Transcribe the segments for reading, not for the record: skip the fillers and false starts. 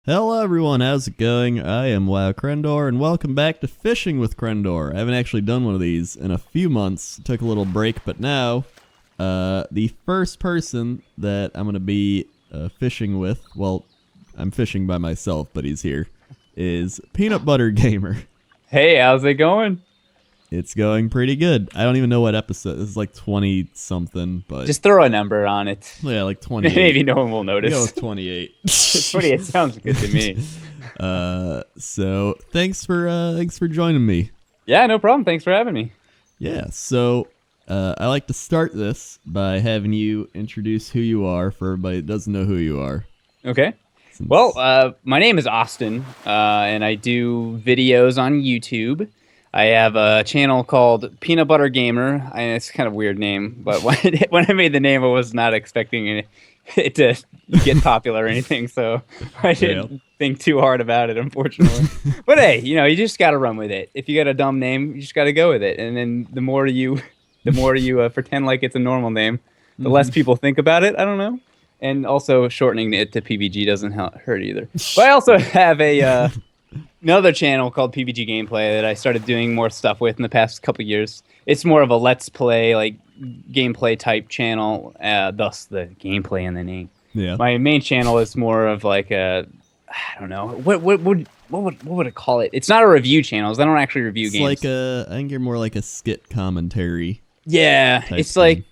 Hello everyone, how's it going? I am WoWcrendor, and welcome back to Fishing with Crendor. I haven't actually done one of these in a few months. Took a little break, but now, the first person that I'm going to be fishing with, well, I'm fishing by myself, but he's here, is PeanutButterGamer. Hey, how's it going? It's going pretty good. I don't even know what episode. This is like 20-something, but... Just throw a number on it. Yeah, like 28. Maybe no one will notice. Go with 28. 28 sounds good to me. So thanks for joining me. Yeah, no problem. Thanks for having me. Yeah, so I like to start this by having you introduce who you are for everybody that doesn't know who you are. Okay. Well, my name is Austin, and I do videos on YouTube. I have a channel called PeanutButterGamer. It's kind of a weird name, but when I made the name, I was not expecting it to get popular or anything, so I didn't think too hard about it, unfortunately. But hey, you just got to run with it. If you got a dumb name, you just got to go with it. And then the more you pretend like it's a normal name, the less people think about it. I don't know. And also shortening it to PBG doesn't hurt either. But I also have another channel called PBG Gameplay that I started doing more stuff with in the past couple of years. It's more of a let's play, like gameplay type channel, thus the gameplay in the name. Yeah. My main channel is more of like I don't know, what would I call it? It's not a review channel. I don't actually review games. It's like I think you're more like a skit commentary. Yeah, it's thing. like,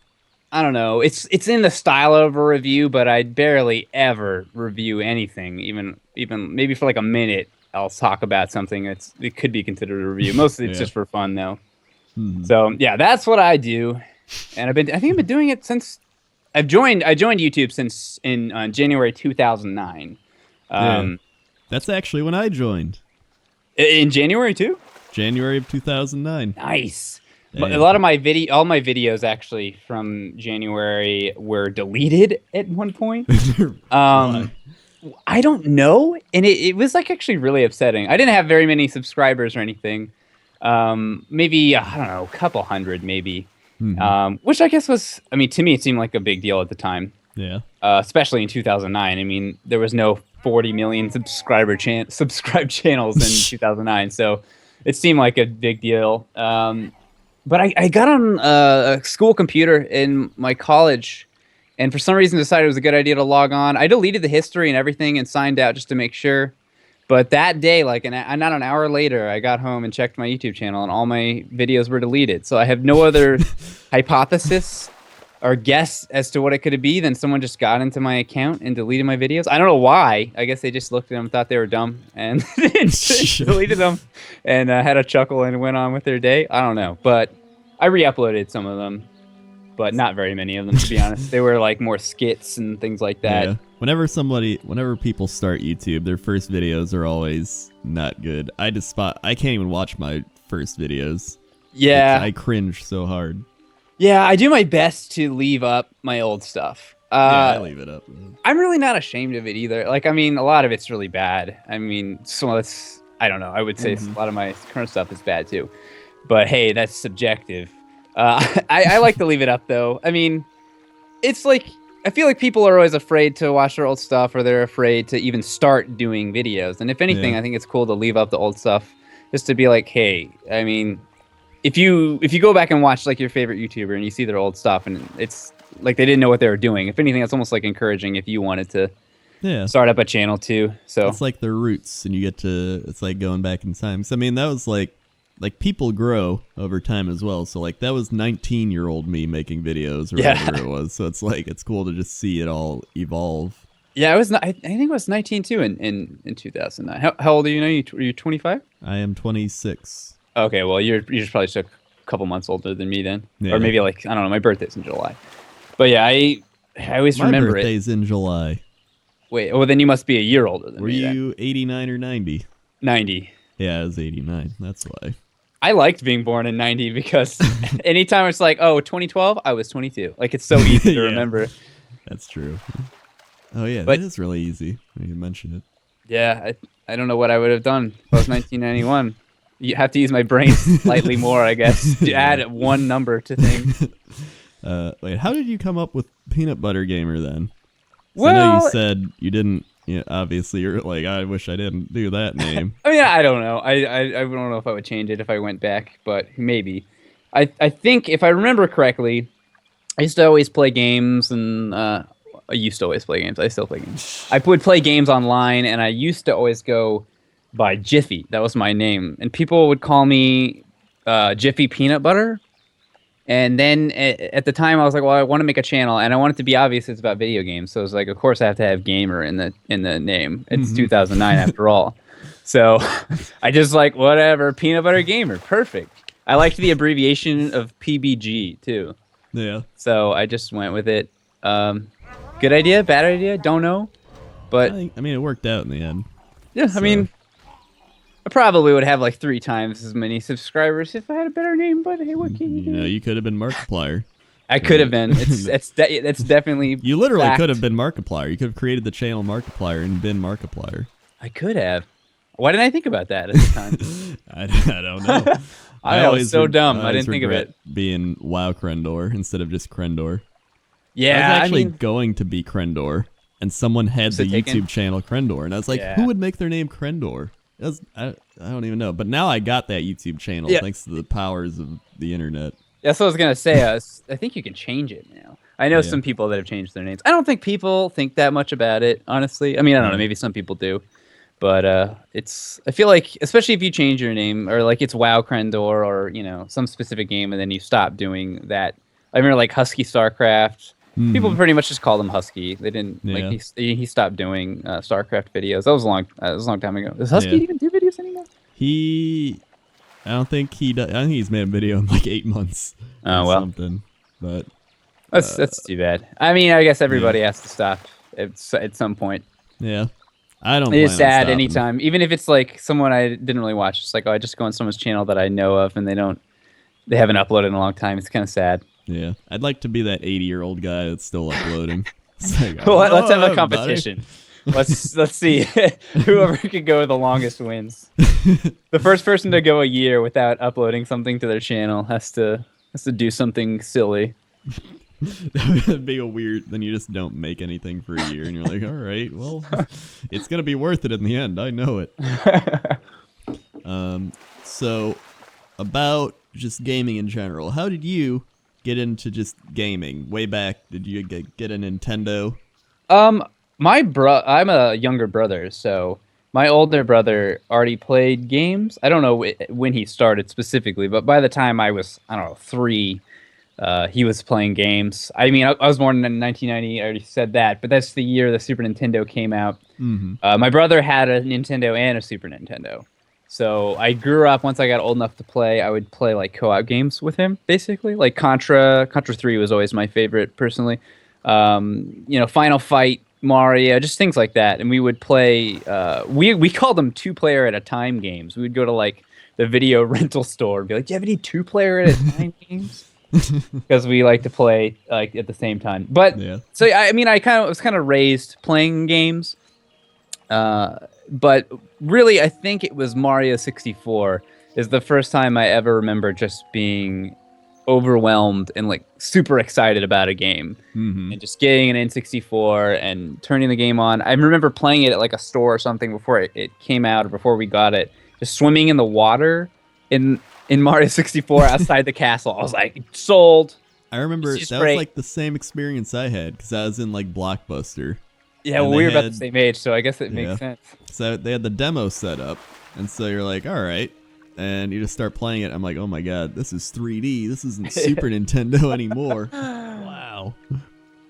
I don't know. It's in the style of a review, but I barely ever review anything. Even maybe for like a minute, I'll talk about something it could be considered a review. Mostly it's just for fun though. So yeah, that's what I do, and I think I've been doing it since I joined YouTube since in January 2009. That's actually when I joined. In January too? January of 2009. Nice. Damn. A lot of all my videos actually from January were deleted at one point. I don't know, and it was like actually really upsetting. I didn't have very many subscribers or anything. Maybe I don't know, a couple hundred maybe. Which I guess was, I mean, to me it seemed like a big deal at the time. Yeah. Especially in 2009. I mean, there was no 40 million subscribed channels in 2009, so it seemed like a big deal. But I got on a school computer in my college, and for some reason decided it was a good idea to log on. I deleted the history and everything and signed out just to make sure. But that day, like not an hour later, I got home and checked my YouTube channel, and all my videos were deleted. So I have no other hypothesis or guess as to what it could be than someone just got into my account and deleted my videos. I don't know why. I guess they just looked at them and thought they were dumb and deleted them and had a chuckle and went on with their day. I don't know. But I re-uploaded some of them, but not very many of them, to be honest. They were like more skits and things like that. Yeah. Whenever people start YouTube, their first videos are always not good. I can't even watch my first videos. Yeah. I cringe so hard. Yeah, I do my best to leave up my old stuff. Yeah, I leave it up. I'm really not ashamed of it either. Like, I mean, a lot of it's really bad. I mean, I don't know. I would say a lot of my current stuff is bad too. But hey, that's subjective. I like to leave it up though. I mean, it's like, I feel like people are always afraid to watch their old stuff, or they're afraid to even start doing videos. And if anything, I think it's cool to leave up the old stuff just to be like, hey, I mean, if you go back and watch like your favorite YouTuber and you see their old stuff and it's like they didn't know what they were doing, if anything, it's almost like encouraging if you wanted to start up a channel too. So it's like their roots, and it's like going back in time. So I mean, that was like people grow over time as well. So like that was 19-year-old me making videos or whatever it was. So it's like it's cool to just see it all evolve. Yeah, I think it was 19 too in 2009. How old are you now? Are you 25? I am 26. Okay, well you're just probably just a couple months older than me then, or maybe like, I don't know. My birthday's in July, but yeah, I always remember it. My birthday's in July. Wait, well then you must be a year older than me. Were you 89 or 90? 90. Yeah, I was 89. That's why. I liked being born in 90 because anytime it's like, oh, 2012, I was 22. Like, it's so easy to remember. That's true. Oh, yeah, that is really easy when you mention it. Yeah, I don't know what I would have done if I was 1991. You have to use my brain slightly more, I guess, to add one number to things. Wait, how did you come up with PeanutButterGamer then? Well, I know you said you didn't Yeah, obviously you're like, I wish I didn't do that name. I mean, I don't know. I don't know if I would change it if I went back, but maybe. I think if I remember correctly, I used to always play games, and I used to always play games. I still play games. I would play games online, and I used to always go by Jiffy. That was my name, and people would call me Jiffy Peanut Butter. And then at the time, I was like, well, I want to make a channel, and I want it to be obvious it's about video games. So it's like, of course, I have to have gamer in the name. It's 2009 after all. So I just like, whatever, Peanut Butter Gamer, perfect. I liked the abbreviation of PBG too. Yeah. So I just went with it. Good idea, bad idea, don't know. But I mean, it worked out in the end. yeah, So. I mean, I probably would have like 3 times as many subscribers if I had a better name. But hey, what can you do? You know, you could have been Markiplier. I could have been. It's definitely. You literally fact. could have been Markiplier. You could have created the channel Markiplier and been Markiplier. I could have. Why didn't I think about that at the time? I don't know. I was so dumb. I didn't think of it. Being WoWcrendor instead of just Crendor. Yeah, I was actually mean, going to be Crendor, and someone had the YouTube channel Crendor, and I was like, who would make their name Crendor? I don't even know. But now I got that YouTube channel thanks to the powers of the internet. That's what I was gonna say. I think you can change it now. I know some people that have changed their names. I don't think people think that much about it, honestly. I mean, I don't know. Maybe some people do. But I feel like, especially if you change your name, or like it's WoWcrendor, or some specific game, and then you stop doing that. I remember like Husky Starcraft. People pretty much just call him Husky. They didn't like he stopped doing Starcraft videos. That was a long time ago. Does Husky even do videos anymore? I don't think he does. I think he's made a video in like 8 months. Oh well, something. But that's too bad. I mean, I guess everybody has to stop at some point. Yeah. I don't. It's sad anytime, even if it's like someone I didn't really watch. It's like, oh, I just go on someone's channel that I know of, and they haven't uploaded in a long time. It's kind of sad. Yeah, I'd like to be that 80-year-old guy that's still uploading. Like, well, let's have a competition. Let's see whoever can go the longest wins. The first person to go a year without uploading something to their channel has to do something silly. That would be a weird. Then you just don't make anything for a year, and you're like, all right, well, it's gonna be worth it in the end. I know it. So about just gaming in general, how did you get into just gaming way back? Did you get a Nintendo? I'm a younger brother, so my older brother already played games. I don't know when he started specifically, but by the time I was, I don't know, 3, he was playing games. I mean, I was born in 1990. I already said that, but that's the year the Super Nintendo came out. My brother had a Nintendo and a Super Nintendo. So I grew up, once I got old enough to play, I would play like co-op games with him, basically. Like Contra 3 was always my favorite, personally. Final Fight, Mario, just things like that. And we would play, we called them 2-player at a time games. We would go to like the video rental store and be like, do you have any 2-player at a time games? Because we like to play like at the same time. But so I mean, I was kind of raised playing games. But really, I think it was Mario 64 is the first time I ever remember just being overwhelmed and like super excited about a game, and just getting an N64 and turning the game on. I remember playing it at like a store or something before it came out, or before we got it, just swimming in the water in Mario 64 outside the castle. I was like, sold. I remember that was like the same experience I had, because I was in like Blockbuster. Yeah, well, we were about the same age, so I guess it makes sense. So they had the demo set up, and so you're like, all right, and you just start playing it. I'm like, oh my god, this is 3D. This isn't Super Nintendo anymore. Wow.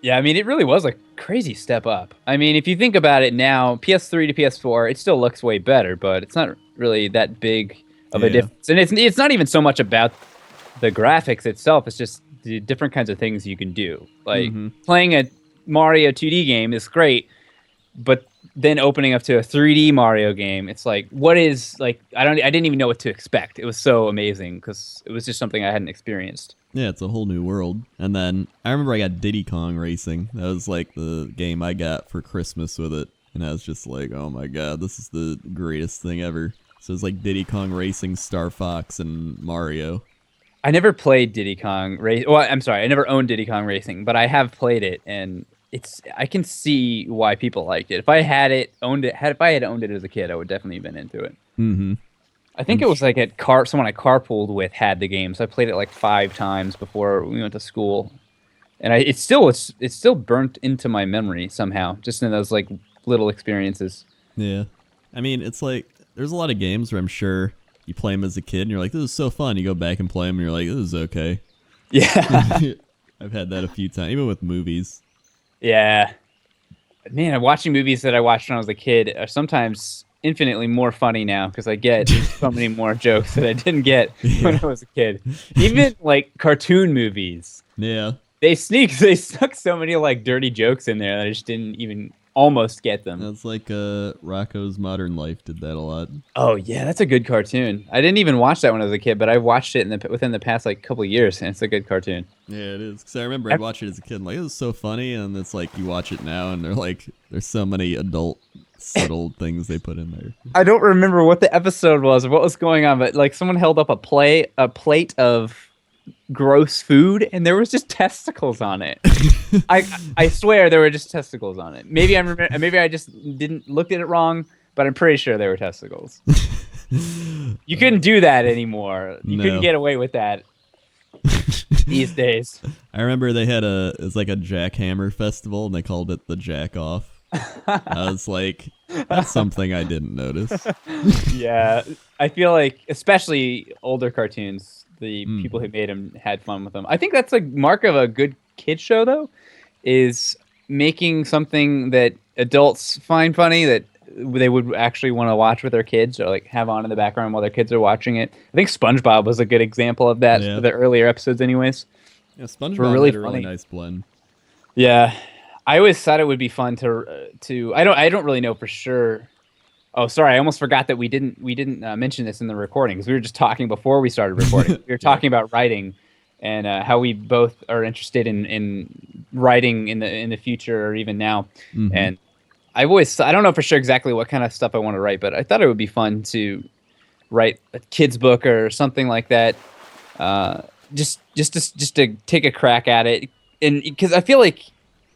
Yeah, I mean, it really was a crazy step up. I mean, if you think about it now, PS3 to PS4, it still looks way better, but it's not really that big of a difference. And it's not even so much about the graphics itself. It's just the different kinds of things you can do. Like playing a Mario 2D game is great, but then opening up to a 3D Mario game, it's like, what is, like, I didn't even know what to expect. It was so amazing because it was just something I hadn't experienced. Yeah, it's a whole new world. And then I remember I got Diddy Kong Racing. That was like the game I got for Christmas with it, and I was just like, oh my god, this is the greatest thing ever. So it's like Diddy Kong Racing, Starfox, and Mario. I never played Diddy Kong Racing. Well, I'm sorry, I never owned Diddy Kong Racing, but I have played it, and I can see why people liked it. If I had it owned it, if I had owned it as a kid, I would definitely have been into it. Mm-hmm. I think it was like someone I carpooled with had the game, so I played it like 5 times before we went to school, and it's still burnt into my memory somehow, just in those like little experiences. Yeah, I mean, it's like there's a lot of games where I'm sure you play them as a kid and you're like, this is so fun. You go back and play them and you're like, this is okay. Yeah, I've had that a few times, even with movies. yeah. Man, watching movies that I watched when I was a kid are sometimes infinitely more funny now because I get so many more jokes that I didn't get when I was a kid. Even like cartoon movies. Yeah. They snuck so many like dirty jokes in there that I just didn't even almost get them. That's like Rocco's Modern Life did that a lot. Oh yeah, that's a good cartoon. I didn't even watch that when I was a kid, but I watched it within the past like couple of years, and it's a good cartoon. Yeah, it is. Because I remember I'd watch it as a kid, and like, it was so funny, and it's like you watch it now, and there's so many adult subtle things they put in there. I don't remember what the episode was or what was going on, but like someone held up a plate of gross food, and there was just testicles on it. I swear there were just testicles on it. Maybe I just didn't looked at it wrong, but I'm pretty sure they were testicles. You couldn't do that anymore. You couldn't get away with that these days. I remember they had it's like a jackhammer festival, and they called it the Jack Off. I was like, that's something I didn't notice. Yeah, I feel like especially older cartoons, the people who made them had fun with them. I think that's a mark of a good kid show, though, is making something that adults find funny that they would actually want to watch with their kids or like have on in the background while their kids are watching it. I think SpongeBob was a good example of that. Yeah. The earlier episodes, anyways. Yeah, SpongeBob were really had a really funny. nice blend. Yeah, I always thought it would be fun to. I don't really know for sure. Oh, sorry, I almost forgot that we didn't mention this in the recording because we were just talking before we started recording. We were talking about writing and how we both are interested in writing in the future or even now. Mm-hmm. And I don't know for sure exactly what kind of stuff I want to write, but I thought it would be fun to write a kid's book or something like that. Just to take a crack at it, and because I feel like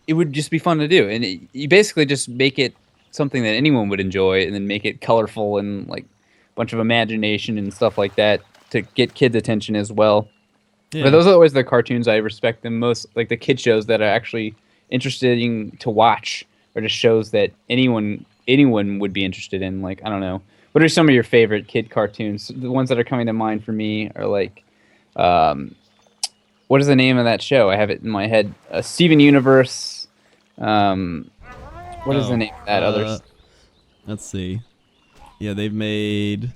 it would just be fun to do, and you basically just make it something that anyone would enjoy, and then make it colorful and like a bunch of imagination and stuff like that to get kids' attention as well. Yeah. But those are always the cartoons I respect the most, like the kid shows that are actually interesting to watch, or just shows that anyone would be interested in. Like, I don't know, what are some of your favorite kid cartoons? The ones that are coming to mind for me are like, what is the name of that show? I have it in my head. Steven Universe. What is the name of that other? Let's see. Yeah, they've made.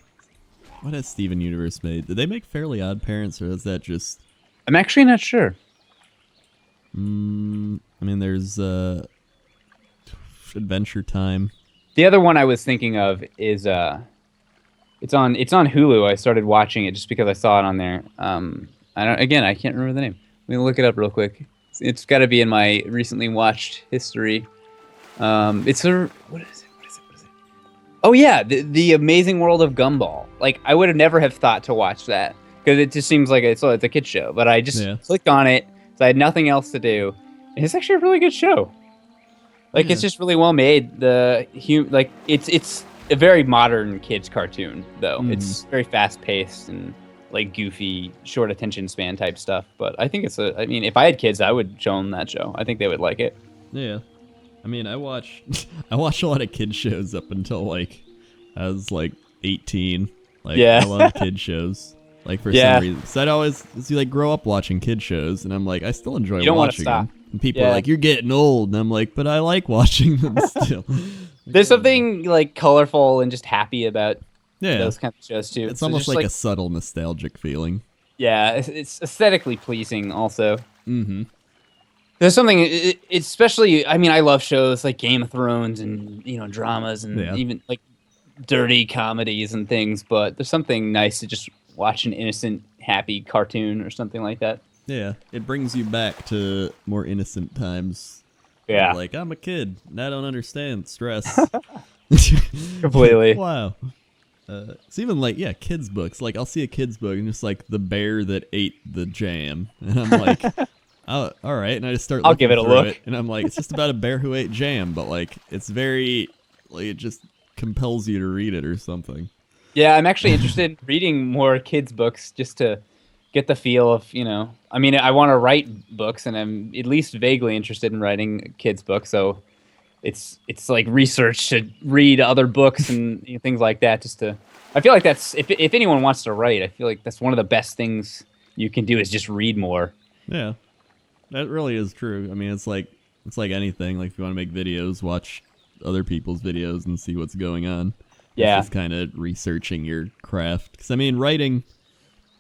What has Steven Universe made? Did they make Fairly Odd Parents, or is that just? I'm actually not sure. I mean, there's Adventure Time. The other one I was thinking of is it's on Hulu. I started watching it just because I saw it on there. I can't remember the name. Let me look it up real quick. It's got to be in my recently watched history. What is it? Oh yeah, the Amazing World of Gumball. Like, I would have never have thought to watch that because it just seems like it's a kid show. But I just clicked on it, so I had nothing else to do. And it's actually a really good show. Like, it's just really well made. It's a very modern kids cartoon though. It's very fast paced and like goofy, short attention span type stuff. But I think if I had kids, I would show them that show. I think they would like it. Yeah. I mean, I watched a lot of kid shows up until like I was like 18. Like, I love kid shows. Like, for some reason, so I'd always like grow up watching kid shows, and I'm like, I still enjoy watching them. And people are like, "You're getting old," and I'm like, "But I like watching them still." There's something like colorful and just happy about those kind of shows too. It's almost like a subtle nostalgic feeling. Yeah, it's aesthetically pleasing also. Mm-hmm. There's something, especially, I mean, I love shows like Game of Thrones and, dramas and even like dirty comedies and things, but there's something nice to just watch an innocent, happy cartoon or something like that. Yeah, it brings you back to more innocent times. Yeah. Like, I'm a kid, and I don't understand stress. Completely. Wow. It's even like, kids' books. Like, I'll see a kid's book, and it's like the bear that ate the jam. And I'm like... oh, all right. And I just start I'll looking give it a through look. it, and I'm like, it's just about a bear who ate jam, but like it's very like it just compels you to read it or something. Yeah, I'm actually interested in reading more kids' books just to get the feel of, I mean, I want to write books, and I'm at least vaguely interested in writing kids' books. So it's like research to read other books and things like that. I feel like that's if anyone wants to write, I feel like that's one of the best things you can do is just read more. Yeah, that really is true. I mean, it's like anything. Like if you want to make videos, watch other people's videos and see what's going on. Yeah. It's just kind of researching your craft. Because, I mean, writing,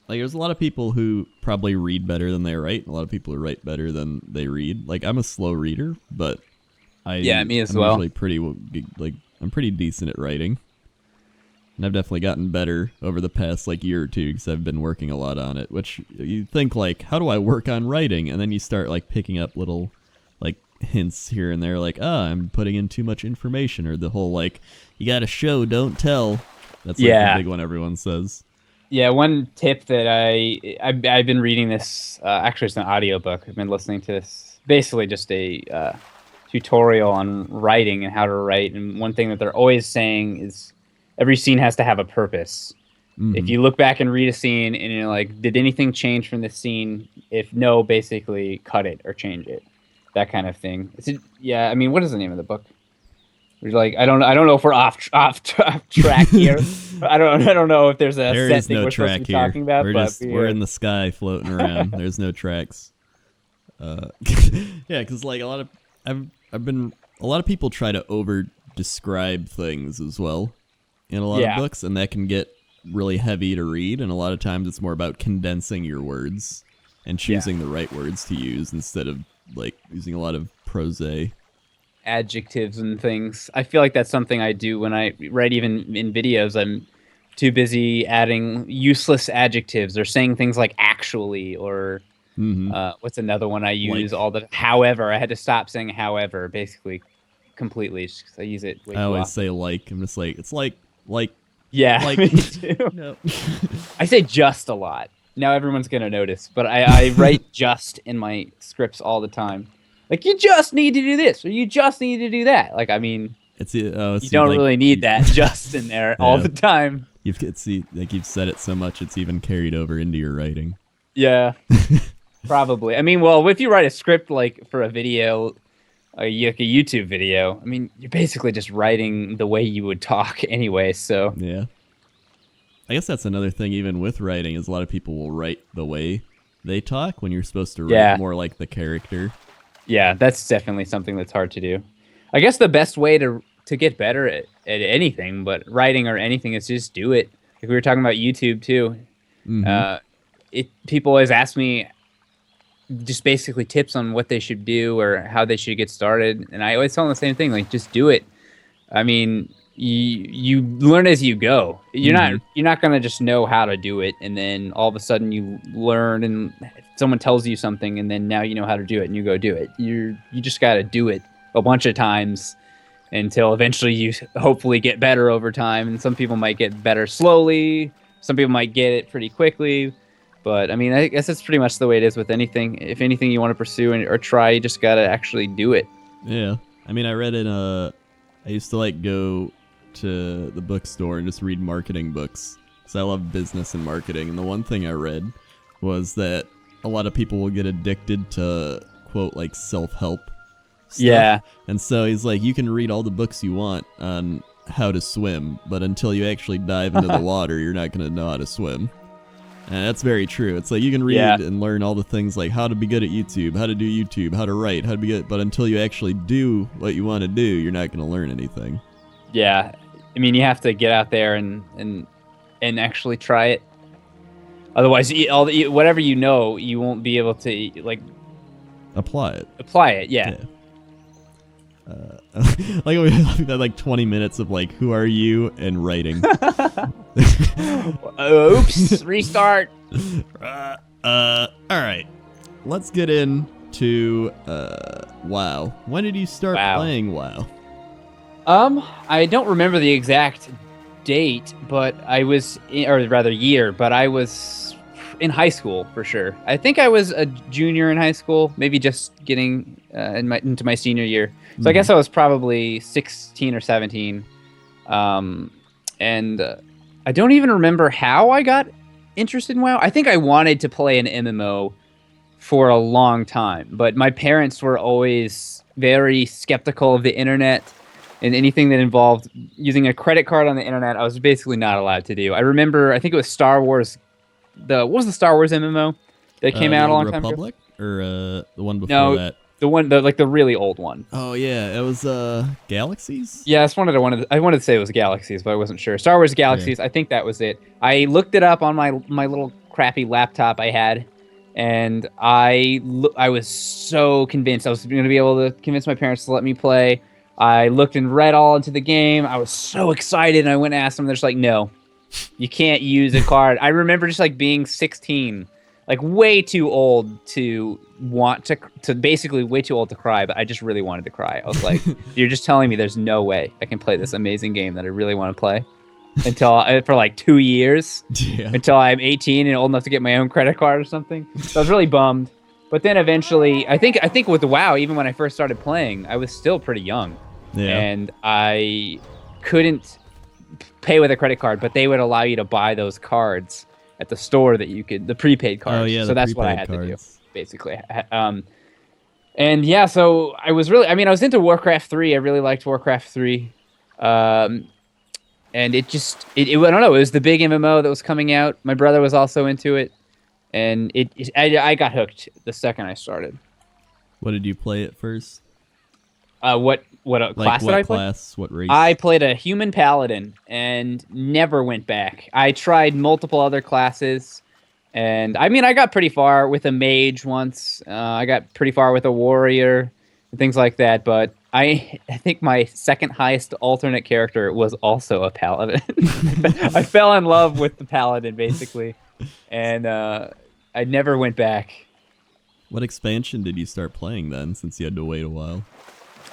like, there's a lot of people who probably read better than they write, and a lot of people who write better than they read. Like, I'm a slow reader, but me as I'm well. usually I'm pretty decent at writing. And I've definitely gotten better over the past, year or two, because I've been working a lot on it, which you think, how do I work on writing? And then you start, picking up little, hints here and there, I'm putting in too much information, or the whole, you gotta show, don't tell. That's the big one everyone says. Yeah, one tip that I've been reading this, actually it's an audiobook. I've been listening to this, basically just a tutorial on writing and how to write. And one thing that they're always saying is every scene has to have a purpose. Mm-hmm. If you look back and read a scene and you're like, did anything change from this scene? If no, basically cut it or change it. That kind of thing. I mean, what is the name of the book? We're like, I don't know if we're off track here. I don't know if there's a set thing we're supposed to be talking about. We're in the sky floating around. There's no tracks. Yeah, because a lot of people try to over describe things as well in a lot of books, and that can get really heavy to read. And a lot of times it's more about condensing your words and choosing the right words to use instead of using a lot of prose. Adjectives and things. I feel like that's something I do when I write, even in videos. I'm too busy adding useless adjectives or saying things like actually, or what's another one I use all the however. I had to stop saying however, basically, completely, just 'cause I use it way too I always often. say I'm just it's Yeah, me too. No. I say just a lot. Now everyone's going to notice, but I write just in my scripts all the time. You just need to do this, or you just need to do that. I mean, you don't really need that just in there all the time. You've said it so much, it's even carried over into your writing. Yeah, probably. I mean, well, if you write a script for a video, a YouTube video, I mean, you're basically just writing the way you would talk anyway. So yeah. I guess that's another thing, even with writing, is a lot of people will write the way they talk when you're supposed to write more like the character. Yeah, that's definitely something that's hard to do. I guess the best way to get better at anything, but writing or anything, is just do it. We were talking about YouTube too. Mm-hmm. People always ask me just basically tips on what they should do or how they should get started, and I always tell them the same thing: just do it. I mean, you learn as you go. You're not gonna just know how to do it, and then all of a sudden you learn, and someone tells you something, and then now you know how to do it, and you go do it. You just gotta do it a bunch of times until eventually you hopefully get better over time. And some people might get better slowly. Some people might get it pretty quickly. But I mean, I guess that's pretty much the way it is with anything. If anything you want to pursue or try, you just gotta actually do it. Yeah, I mean, I read I used to go to the bookstore and just read marketing books, because I love business and marketing. And the one thing I read was that a lot of people will get addicted to, quote, self-help stuff. Yeah. And so he's like, you can read all the books you want on how to swim, but until you actually dive into the water, you're not going to know how to swim. And that's very true. It's you can read and learn all the things how to be good at YouTube, how to do YouTube, how to write, how to be good, but until you actually do what you want to do, you're not going to learn anything. Yeah. I mean, you have to get out there and actually try it. Otherwise, whatever you know, you won't be able to apply it. Apply it, yeah. We've had 20 minutes of who are you and writing. Oops, restart. All right, let's get into WoW. When did you start playing WoW? I don't remember the exact date, but I was, or rather year, but I was in high school for sure. I think I was a junior in high school, maybe just getting into my senior year. So I guess I was probably 16 or 17. And I don't even remember how I got interested in WoW. I think I wanted to play an MMO for a long time, but my parents were always very skeptical of the internet and anything that involved using a credit card on the internet. I was basically not allowed to do. I remember, I think it was Star Wars. What was the Star Wars MMO that came out a long time ago? Republic, or the one before that? The one, the really old one. Oh yeah, it was Galaxies. Yeah, I wanted to say it was Galaxies, but I wasn't sure. Star Wars Galaxies. Yeah. I think that was it. I looked it up on my little crappy laptop I had, and I was so convinced I was going to be able to convince my parents to let me play. I looked and read all into the game. I was so excited, and I went and asked them. They're just like, no, you can't use a card. I remember just like being 16, like way too old to want to basically way too old to cry, but I just really wanted to cry. I was like, you're just telling me there's no way I can play this amazing game that I really want to play for like 2 years until I'm 18 and old enough to get my own credit card or something. So I was really bummed. But then eventually, I think with the WoW, even when I first started playing, I was still pretty young. Yeah. And I couldn't pay with a credit card, but they would allow you to buy those cards at the store that you could, the prepaid cards. Oh, yeah, so that's what I had to do, basically. And yeah, so I was into Warcraft 3. I really liked Warcraft 3. And I don't know, it was the big MMO that was coming out. My brother was also into it. And I got hooked the second I started. What did you play at first? What class did I play? What race? I played a human paladin and never went back. I tried multiple other classes, and I got pretty far with a mage once. I got pretty far with a warrior and things like that. But I think my second highest alternate character was also a paladin. I fell in love with the paladin basically, and I never went back. What expansion did you start playing then, since you had to wait a while?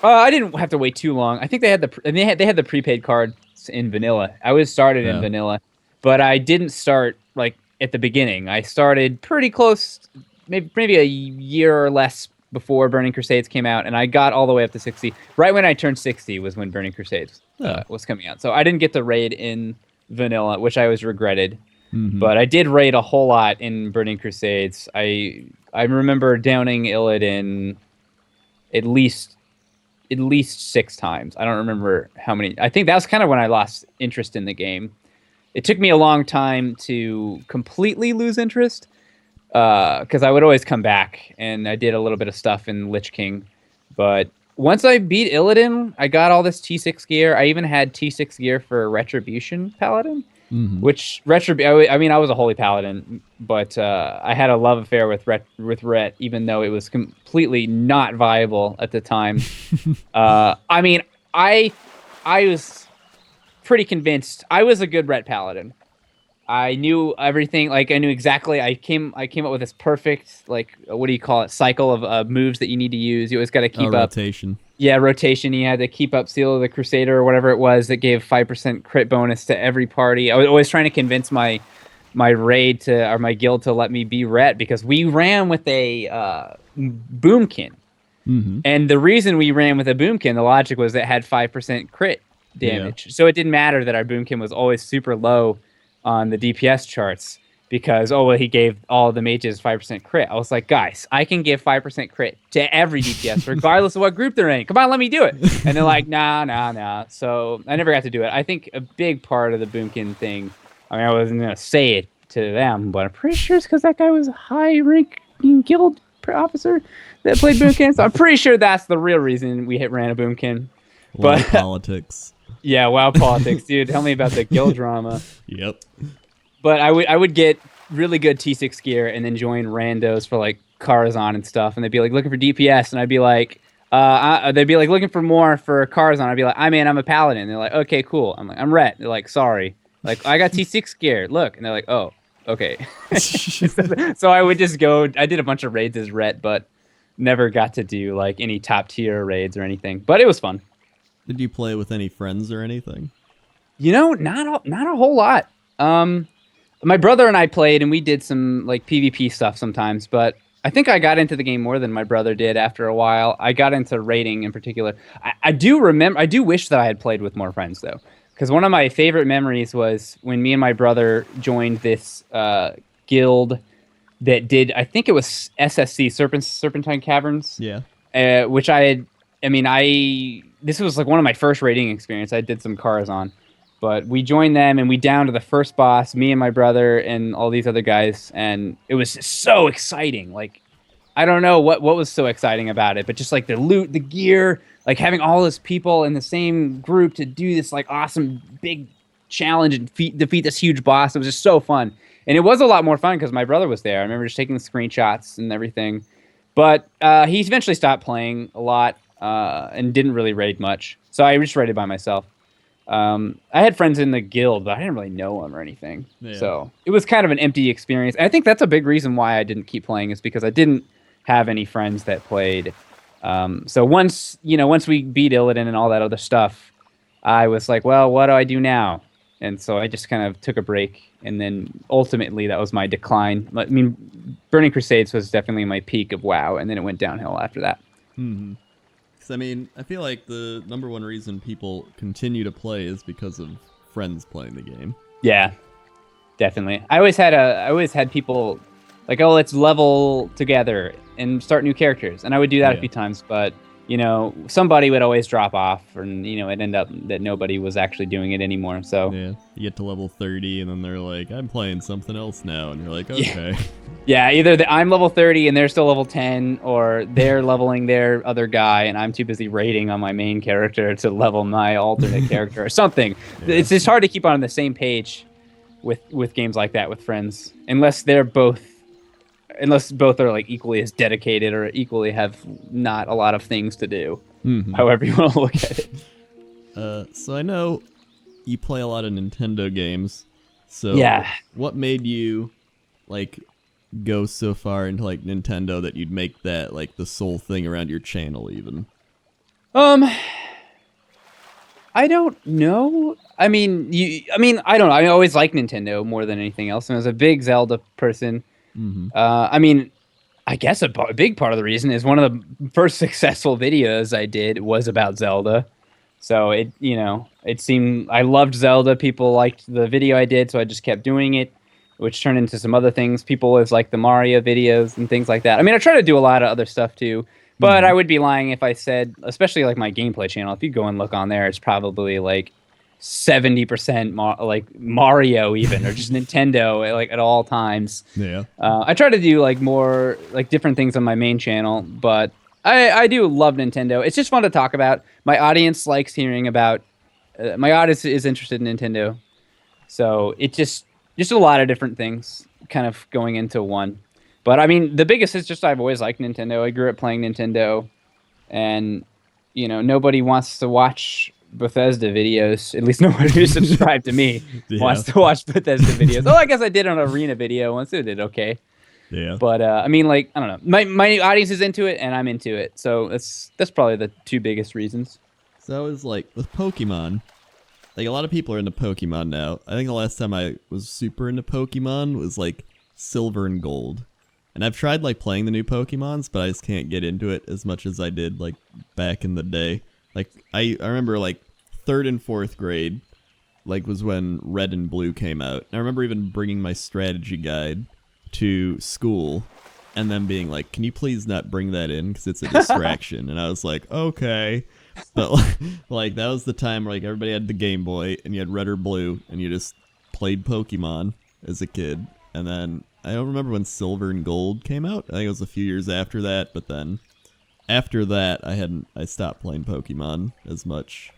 I didn't have to wait too long. I think they had the prepaid cards in vanilla. I was started in vanilla, but I didn't start like at the beginning. I started pretty close, maybe a year or less before Burning Crusades came out, and I got all the way up to 60. Right when I turned 60 was when Burning Crusades was coming out. So I didn't get to raid in vanilla, which I always regretted. Mm-hmm. But I did raid a whole lot in Burning Crusades. I remember downing Illidan at least 6 times. I don't remember how many. I think that was kind of when I lost interest in the game. It took me a long time to completely lose interest because I would always come back, and I did a little bit of stuff in Lich King. But once I beat Illidan, I got all this T6 gear. I even had T6 gear for Retribution Paladin, which I was a holy Paladin, but I had a love affair with Ret, even though it was completely not viable at the time. I was pretty convinced I was a good Ret Paladin. I knew everything. Like I knew exactly. I came up with this perfect, like, what do you call it, cycle of moves that you need to use. You always got to keep up rotation. Yeah, rotation. You had to keep up Seal of the Crusader or whatever it was that gave 5% crit bonus to every party. I was always trying to convince my raid or my guild to let me be Ret, because we ran with a Boomkin. Mm-hmm. And the reason we ran with a Boomkin, the logic was it had 5% crit damage. Yeah. So it didn't matter that our Boomkin was always super low on the DPS charts, because he gave all the mages 5% crit. I was like, guys, I can give 5% crit to every DPS regardless of what group they're in. Come on, let me do it. And they're like, nah. So I never got to do it. I think a big part of the Boomkin thing, I wasn't going to say it to them, but I'm pretty sure it's because that guy was a high-ranking guild officer that played Boomkin. So I'm pretty sure that's the real reason we ran a Boomkin. But politics. Yeah, WoW politics, dude. Tell me about the guild drama. Yep. But I would get really good T6 gear and then join randos for like Karazhan and stuff, and they'd be like looking for DPS, and I'd be like, they'd be like looking for more for Karazhan. I'd be like, I'm a paladin. They're like, okay, cool. I'm like, I'm Ret. They're like, sorry. Like, I got T6 gear. Look, and they're like, oh, okay. So I would just go. I did a bunch of raids as Ret, but never got to do like any top tier raids or anything. But it was fun. Did you play with any friends or anything? Not a whole lot. my brother and I played, and we did some like PvP stuff sometimes. But I think I got into the game more than my brother did after a while. I got into raiding in particular. I do remember. I do wish that I had played with more friends though, because one of my favorite memories was when me and my brother joined this guild that did. I think it was SSC Serpentine Caverns. Yeah. Which I had. I mean, this was like one of my first raiding experience. I did some cars on. But we joined them, and we down to the first boss, me and my brother and all these other guys, and it was just so exciting. Like, I don't know what was so exciting about it, but just like the loot, the gear, like having all those people in the same group to do this like awesome big challenge and defeat this huge boss. It was just so fun. And it was a lot more fun because my brother was there. I remember just taking screenshots and everything. But he eventually stopped playing a lot and didn't really raid much. So I just raided by myself. I had friends in the guild, but I didn't really know them or anything. Yeah. So it was kind of an empty experience. And I think that's a big reason why I didn't keep playing is because I didn't have any friends that played. So once we beat Illidan and all that other stuff, I was like, well, what do I do now? And so I just kind of took a break. And then ultimately that was my decline. I mean, Burning Crusades was definitely my peak of WoW. And then it went downhill after that. Mm-hmm. I mean, I feel like the number one reason people continue to play is because of friends playing the game. Yeah, definitely. I always had people like, oh, let's level together and start new characters. And I would do that a few times, but somebody would always drop off, and it ended up that nobody was actually doing it anymore. So yeah, you get to level 30, and then they're like, I'm playing something else now, and you're like, okay. Yeah, either I'm level 30 and they're still level 10, or they're leveling their other guy, and I'm too busy raiding on my main character to level my alternate character or something. Yeah. It's just hard to keep on the same page with games like that with friends, unless both are like equally as dedicated or equally have not a lot of things to do. Mm-hmm. However you want to look at it. So I know you play a lot of Nintendo games. So yeah, what made you like go so far into like Nintendo that you'd make that like the sole thing around your channel even? I don't know. I mean, I don't know. I always liked Nintendo more than anything else, and I was a big Zelda person. Mm-hmm. I mean, I guess a big part of the reason is one of the first successful videos I did was about Zelda. So it seemed I loved Zelda. People liked the video I did, so I just kept doing it, which turned into some other things. People always like the Mario videos and things like that. I mean, I try to do a lot of other stuff too, but I would be lying if I said, especially like my gameplay channel, if you go and look on there, it's probably like 70% like Mario even, or just Nintendo like at all times. Yeah. I try to do like more like different things on my main channel, but I do love Nintendo. It's just fun to talk about. My audience likes hearing about. My audience is interested in Nintendo, so it just a lot of different things kind of going into one. But I mean, the biggest is just I've always liked Nintendo. I grew up playing Nintendo, and nobody wants to watch Bethesda videos, at least nobody who's subscribed to me wants to watch Bethesda videos. Oh, I guess I did an arena video once. It did okay. Yeah. But I mean, like, I don't know. My audience is into it, and I'm into it. So that's probably the two biggest reasons. So it's like with Pokemon, like a lot of people are into Pokemon now. I think the last time I was super into Pokemon was like Silver and Gold. And I've tried like playing the new Pokemons, but I just can't get into it as much as I did like back in the day. Like, I remember, like, 3rd and 4th grade, like, was when Red and Blue came out. And I remember even bringing my strategy guide to school and then being like, can you please not bring that in because it's a distraction? And I was like, okay. But, like, that was the time where, like, everybody had the Game Boy and you had Red or Blue and you just played Pokemon as a kid. And then I don't remember when Silver and Gold came out. I think it was a few years after that, but then after that, I stopped playing Pokemon as much.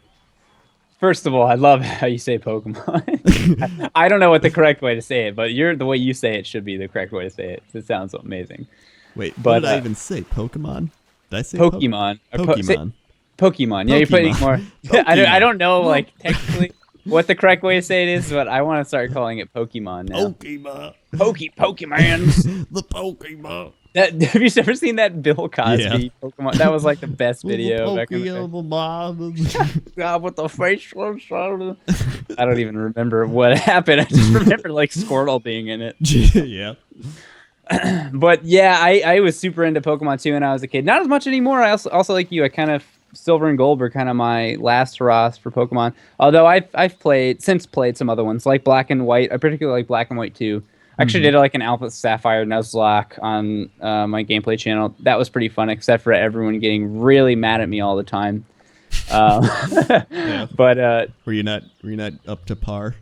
First of all, I love how you say Pokemon. I don't know what the correct way to say it, but the way you say it should be the correct way to say it. It sounds amazing. Wait, what did I even say? Pokemon? Did I say Pokemon? Pokemon. Pokemon. Yeah, you're putting more. I don't know, like, technically. what the correct way to say it is, but I want to start calling it Pokemon now. Pokemon. Pokemons. The Pokemon. Have you ever seen that Bill Cosby Pokemon? That was like the best video back in the day. Pokemon. God, with the facial shoulder. I don't even remember what happened. I just remember like Squirtle being in it. Yeah. But yeah, I was super into Pokemon too when I was a kid. Not as much anymore. I also like you. I kind of Silver and Gold were kind of my last hurrahs for Pokemon. Although I've played some other ones like Black and White. I particularly like Black and White too. I actually did like an Alpha Sapphire Nuzlocke on my gameplay channel. That was pretty fun, except for everyone getting really mad at me all the time. Yeah. But were you not up to par?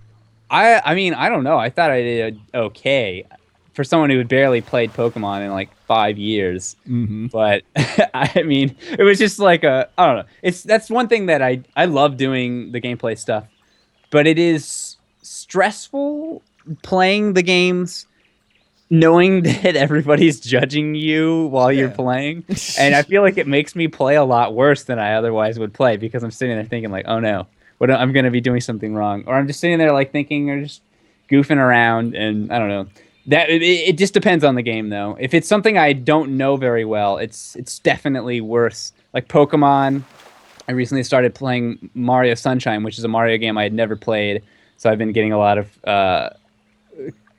I mean, I don't know. I thought I did okay for someone who had barely played Pokemon in like 5 years. But I mean, it was just like I don't know. That's one thing that I love doing the gameplay stuff, but it is stressful playing the games knowing that everybody's judging you while you're playing. And I feel like it makes me play a lot worse than I otherwise would play because I'm sitting there thinking like, oh no, I'm going to be doing something wrong. Or I'm just sitting there like thinking or just goofing around, and I don't know. That it just depends on the game though. If it's something I don't know very well, it's definitely worse. Like Pokemon, I recently started playing Mario Sunshine, which is a Mario game I had never played. So I've been getting a lot of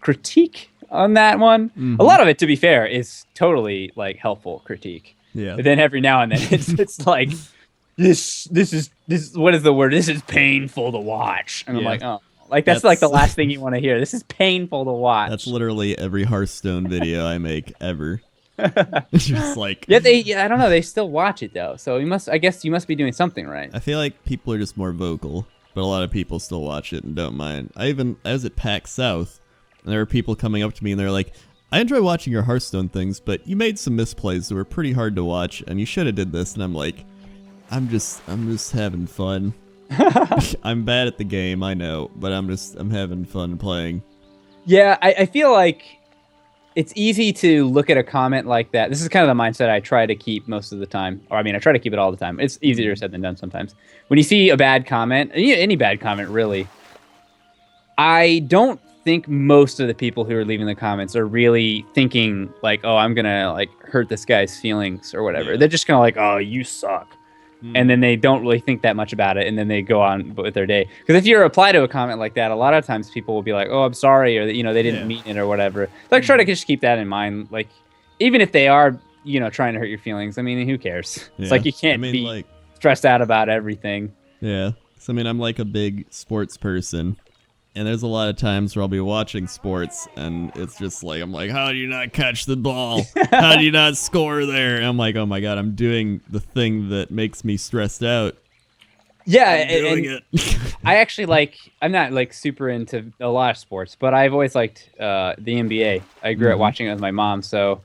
critique on that one. A lot of it, to be fair, is totally like helpful critique. Yeah. But then every now and then it's like this is what is the word? This is painful to watch. And I'm like, oh, like that's like the last thing you want to hear. This is painful to watch. That's literally every Hearthstone video I make ever. Just like I don't know, they still watch it though. So I guess you must be doing something right. I feel like people are just more vocal, but a lot of people still watch it and don't mind. I was at PAX South, and there were people coming up to me and they're like, I enjoy watching your Hearthstone things, but you made some misplays that were pretty hard to watch, and you should have did this. And I'm like, I'm just having fun. I'm bad at the game, I know, but I'm having fun playing. Yeah, I feel like it's easy to look at a comment like that. This is kind of the mindset I try to keep most of the time. Or I mean, I try to keep it all the time. It's easier said than done sometimes. When you see a bad comment, any bad comment really, I don't think most of the people who are leaving the comments are really thinking like, oh, I'm gonna like hurt this guy's feelings or whatever. Yeah. They're just kind of like, oh, you suck. And then they don't really think that much about it, and then they go on with their day. Because if you reply to a comment like that, a lot of times people will be like, oh, I'm sorry, or they didn't mean it or whatever. Like, try to just keep that in mind. Like, even if they are, trying to hurt your feelings, I mean, who cares? Yeah. It's like you can't be like, stressed out about everything. Yeah. So, I mean, I'm like a big sports person. And there's a lot of times where I'll be watching sports, and it's just like, I'm like, how do you not catch the ball? How do you not score there? And I'm like, oh my God, I'm doing the thing that makes me stressed out. Yeah, and it. I actually I'm not like super into a lot of sports, but I've always liked the NBA. I grew up watching it with my mom, so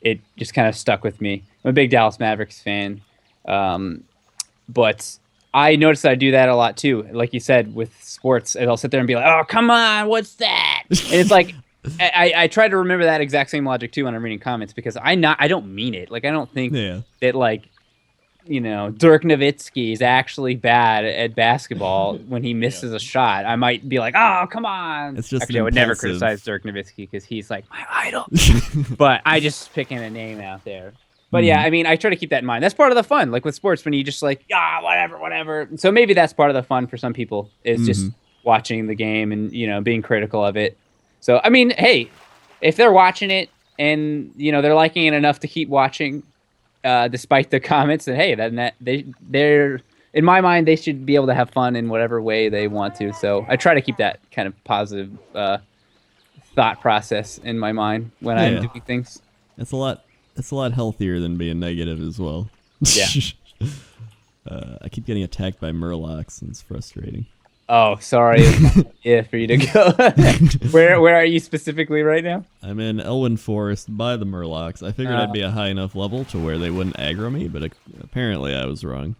it just kind of stuck with me. I'm a big Dallas Mavericks fan, but I noticed that I do that a lot too. Like you said, with sports, and I'll sit there and be like, oh, come on, what's that? And it's like, I try to remember that exact same logic too when I'm reading comments, because I don't mean it. Like, I don't think that like, Dirk Nowitzki is actually bad at basketball when he misses a shot. I might be like, oh, come on. It's just actually, I would never criticize Dirk Nowitzki because he's like my idol. But I just picking a name out there. But yeah, I mean, I try to keep that in mind. That's part of the fun. Like with sports, when you just like, whatever. So maybe that's part of the fun for some people, is just watching the game and, being critical of it. So, I mean, hey, if they're watching it and, they're liking it enough to keep watching, despite the comments, then hey, they're in my mind, they should be able to have fun in whatever way they want to. So I try to keep that kind of positive thought process in my mind when I'm doing things. It's a lot healthier than being negative as well. Yeah. I keep getting attacked by Murlocs, and it's frustrating. Oh, sorry. For you to go. Where are you specifically right now? I'm in Elwyn Forest by the Murlocs. I figured I'd be a high enough level to where they wouldn't aggro me, but apparently I was wrong.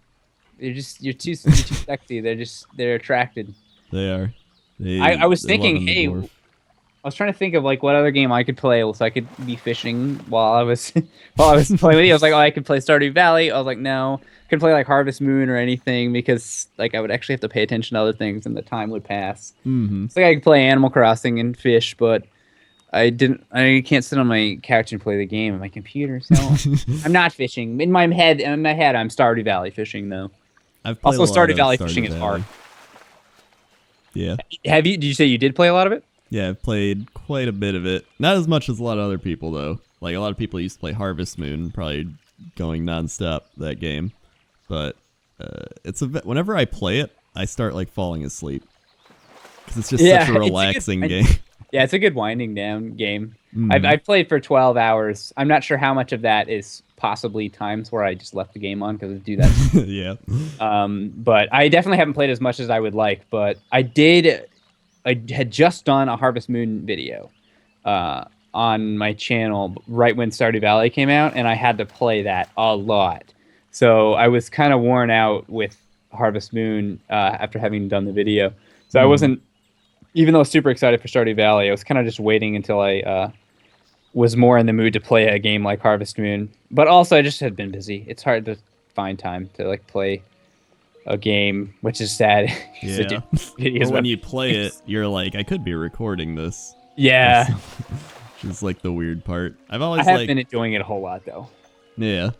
You're too sexy. They're attracted. They are. I was thinking, hey, I was trying to think of like what other game I could play so I could be fishing while I was playing with you. I was like, oh, I could play Stardew Valley. I was like, no, I couldn't play like Harvest Moon or anything because like I would actually have to pay attention to other things and the time would pass. Mm-hmm. It's like I could play Animal Crossing and fish, but I can't sit on my couch and play the game on my computer. So I'm not fishing. In my head, I'm Stardew Valley fishing though. I've played Also, a lot Stardew of Valley Stardew fishing is hard. Yeah. Have you? Did you say you did play a lot of it? Yeah, I've played quite a bit of it. Not as much as a lot of other people, though. Like, a lot of people used to play Harvest Moon, probably going nonstop that game. But whenever I play it, I start, like, falling asleep. Because it's just such a relaxing game. Yeah, it's a good winding down game. I've played for 12 hours. I'm not sure how much of that is possibly times where I just left the game on because I do that. Yeah. But I definitely haven't played as much as I would like. But I had just done a Harvest Moon video on my channel right when Stardew Valley came out, and I had to play that a lot. So I was kind of worn out with Harvest Moon after having done the video. So I wasn't, even though I was super excited for Stardew Valley, I was kind of just waiting until I was more in the mood to play a game like Harvest Moon. But also I just had been busy. It's hard to find time to like play a game, which is sad. Yeah. But when you play it, you're like, I could be recording this. Yeah. Which is like the weird part. I have been enjoying it a whole lot though. Yeah.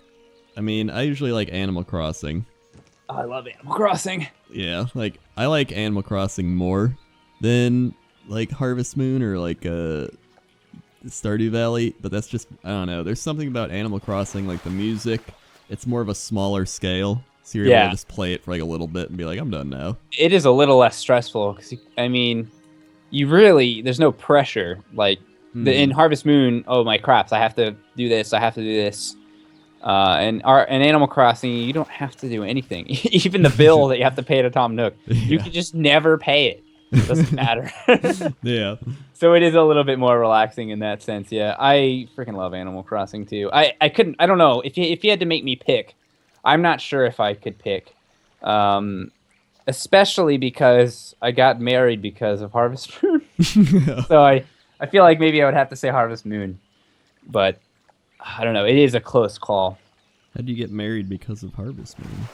I mean, I usually like Animal Crossing. Oh, I love Animal Crossing. Yeah, like I like Animal Crossing more than like Harvest Moon or like Stardew Valley, but that's just, I don't know. There's something about Animal Crossing, like the music, it's more of a smaller scale. So you're able to just play it for like a little bit and be like, I'm done now. It is a little less stressful because, I mean, there's no pressure. Like in Harvest Moon, oh my craps, I have to do this, I have to do this. And Animal Crossing, you don't have to do anything. Even the bill that you have to pay to Tom Nook, you can just never pay it. It doesn't matter. Yeah. So it is a little bit more relaxing in that sense. Yeah, I freaking love Animal Crossing too. I don't know if you had to make me pick. I'm not sure if I could pick, especially because I got married because of Harvest Moon. So I feel like maybe I would have to say Harvest Moon, but I don't know. It is a close call. How'd you get married because of Harvest Moon?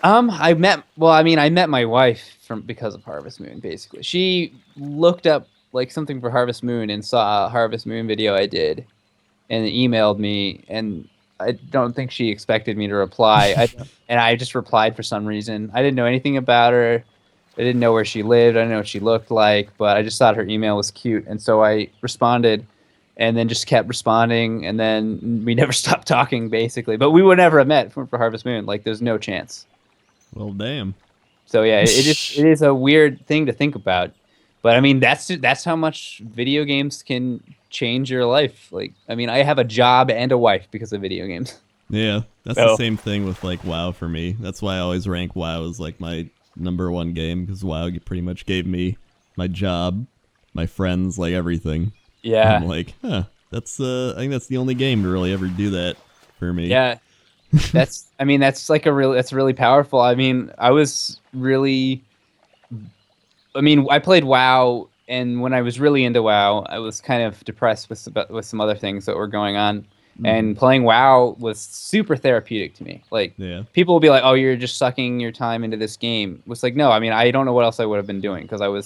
I met my wife because of Harvest Moon, basically. She looked up like something for Harvest Moon and saw a Harvest Moon video I did and emailed me, and I don't think she expected me to reply. And I just replied for some reason. I didn't know anything about her. I didn't know where she lived. I didn't know what she looked like, but I just thought her email was cute, and so I responded. And then just kept responding, and then we never stopped talking, basically. But we would never have met for Harvest Moon. Like, there's no chance. Well, damn. So yeah, it is a weird thing to think about. But I mean, that's how much video games can change your life. Like, I mean, I have a job and a wife because of video games. Yeah, that's the same thing with like WoW for me. That's why I always rank WoW as like my #1 game, because WoW pretty much gave me my job, my friends, like everything. Yeah. I'm like, I think that's the only game to really ever do that for me. Yeah. That's really powerful. I mean, I played WoW, and when I was really into WoW, I was kind of depressed with some other things that were going on. And playing WoW was super therapeutic to me. Like, people will be like, "Oh, you're just sucking your time into this game." It was like, no, I mean, I don't know what else I would have been doing because I would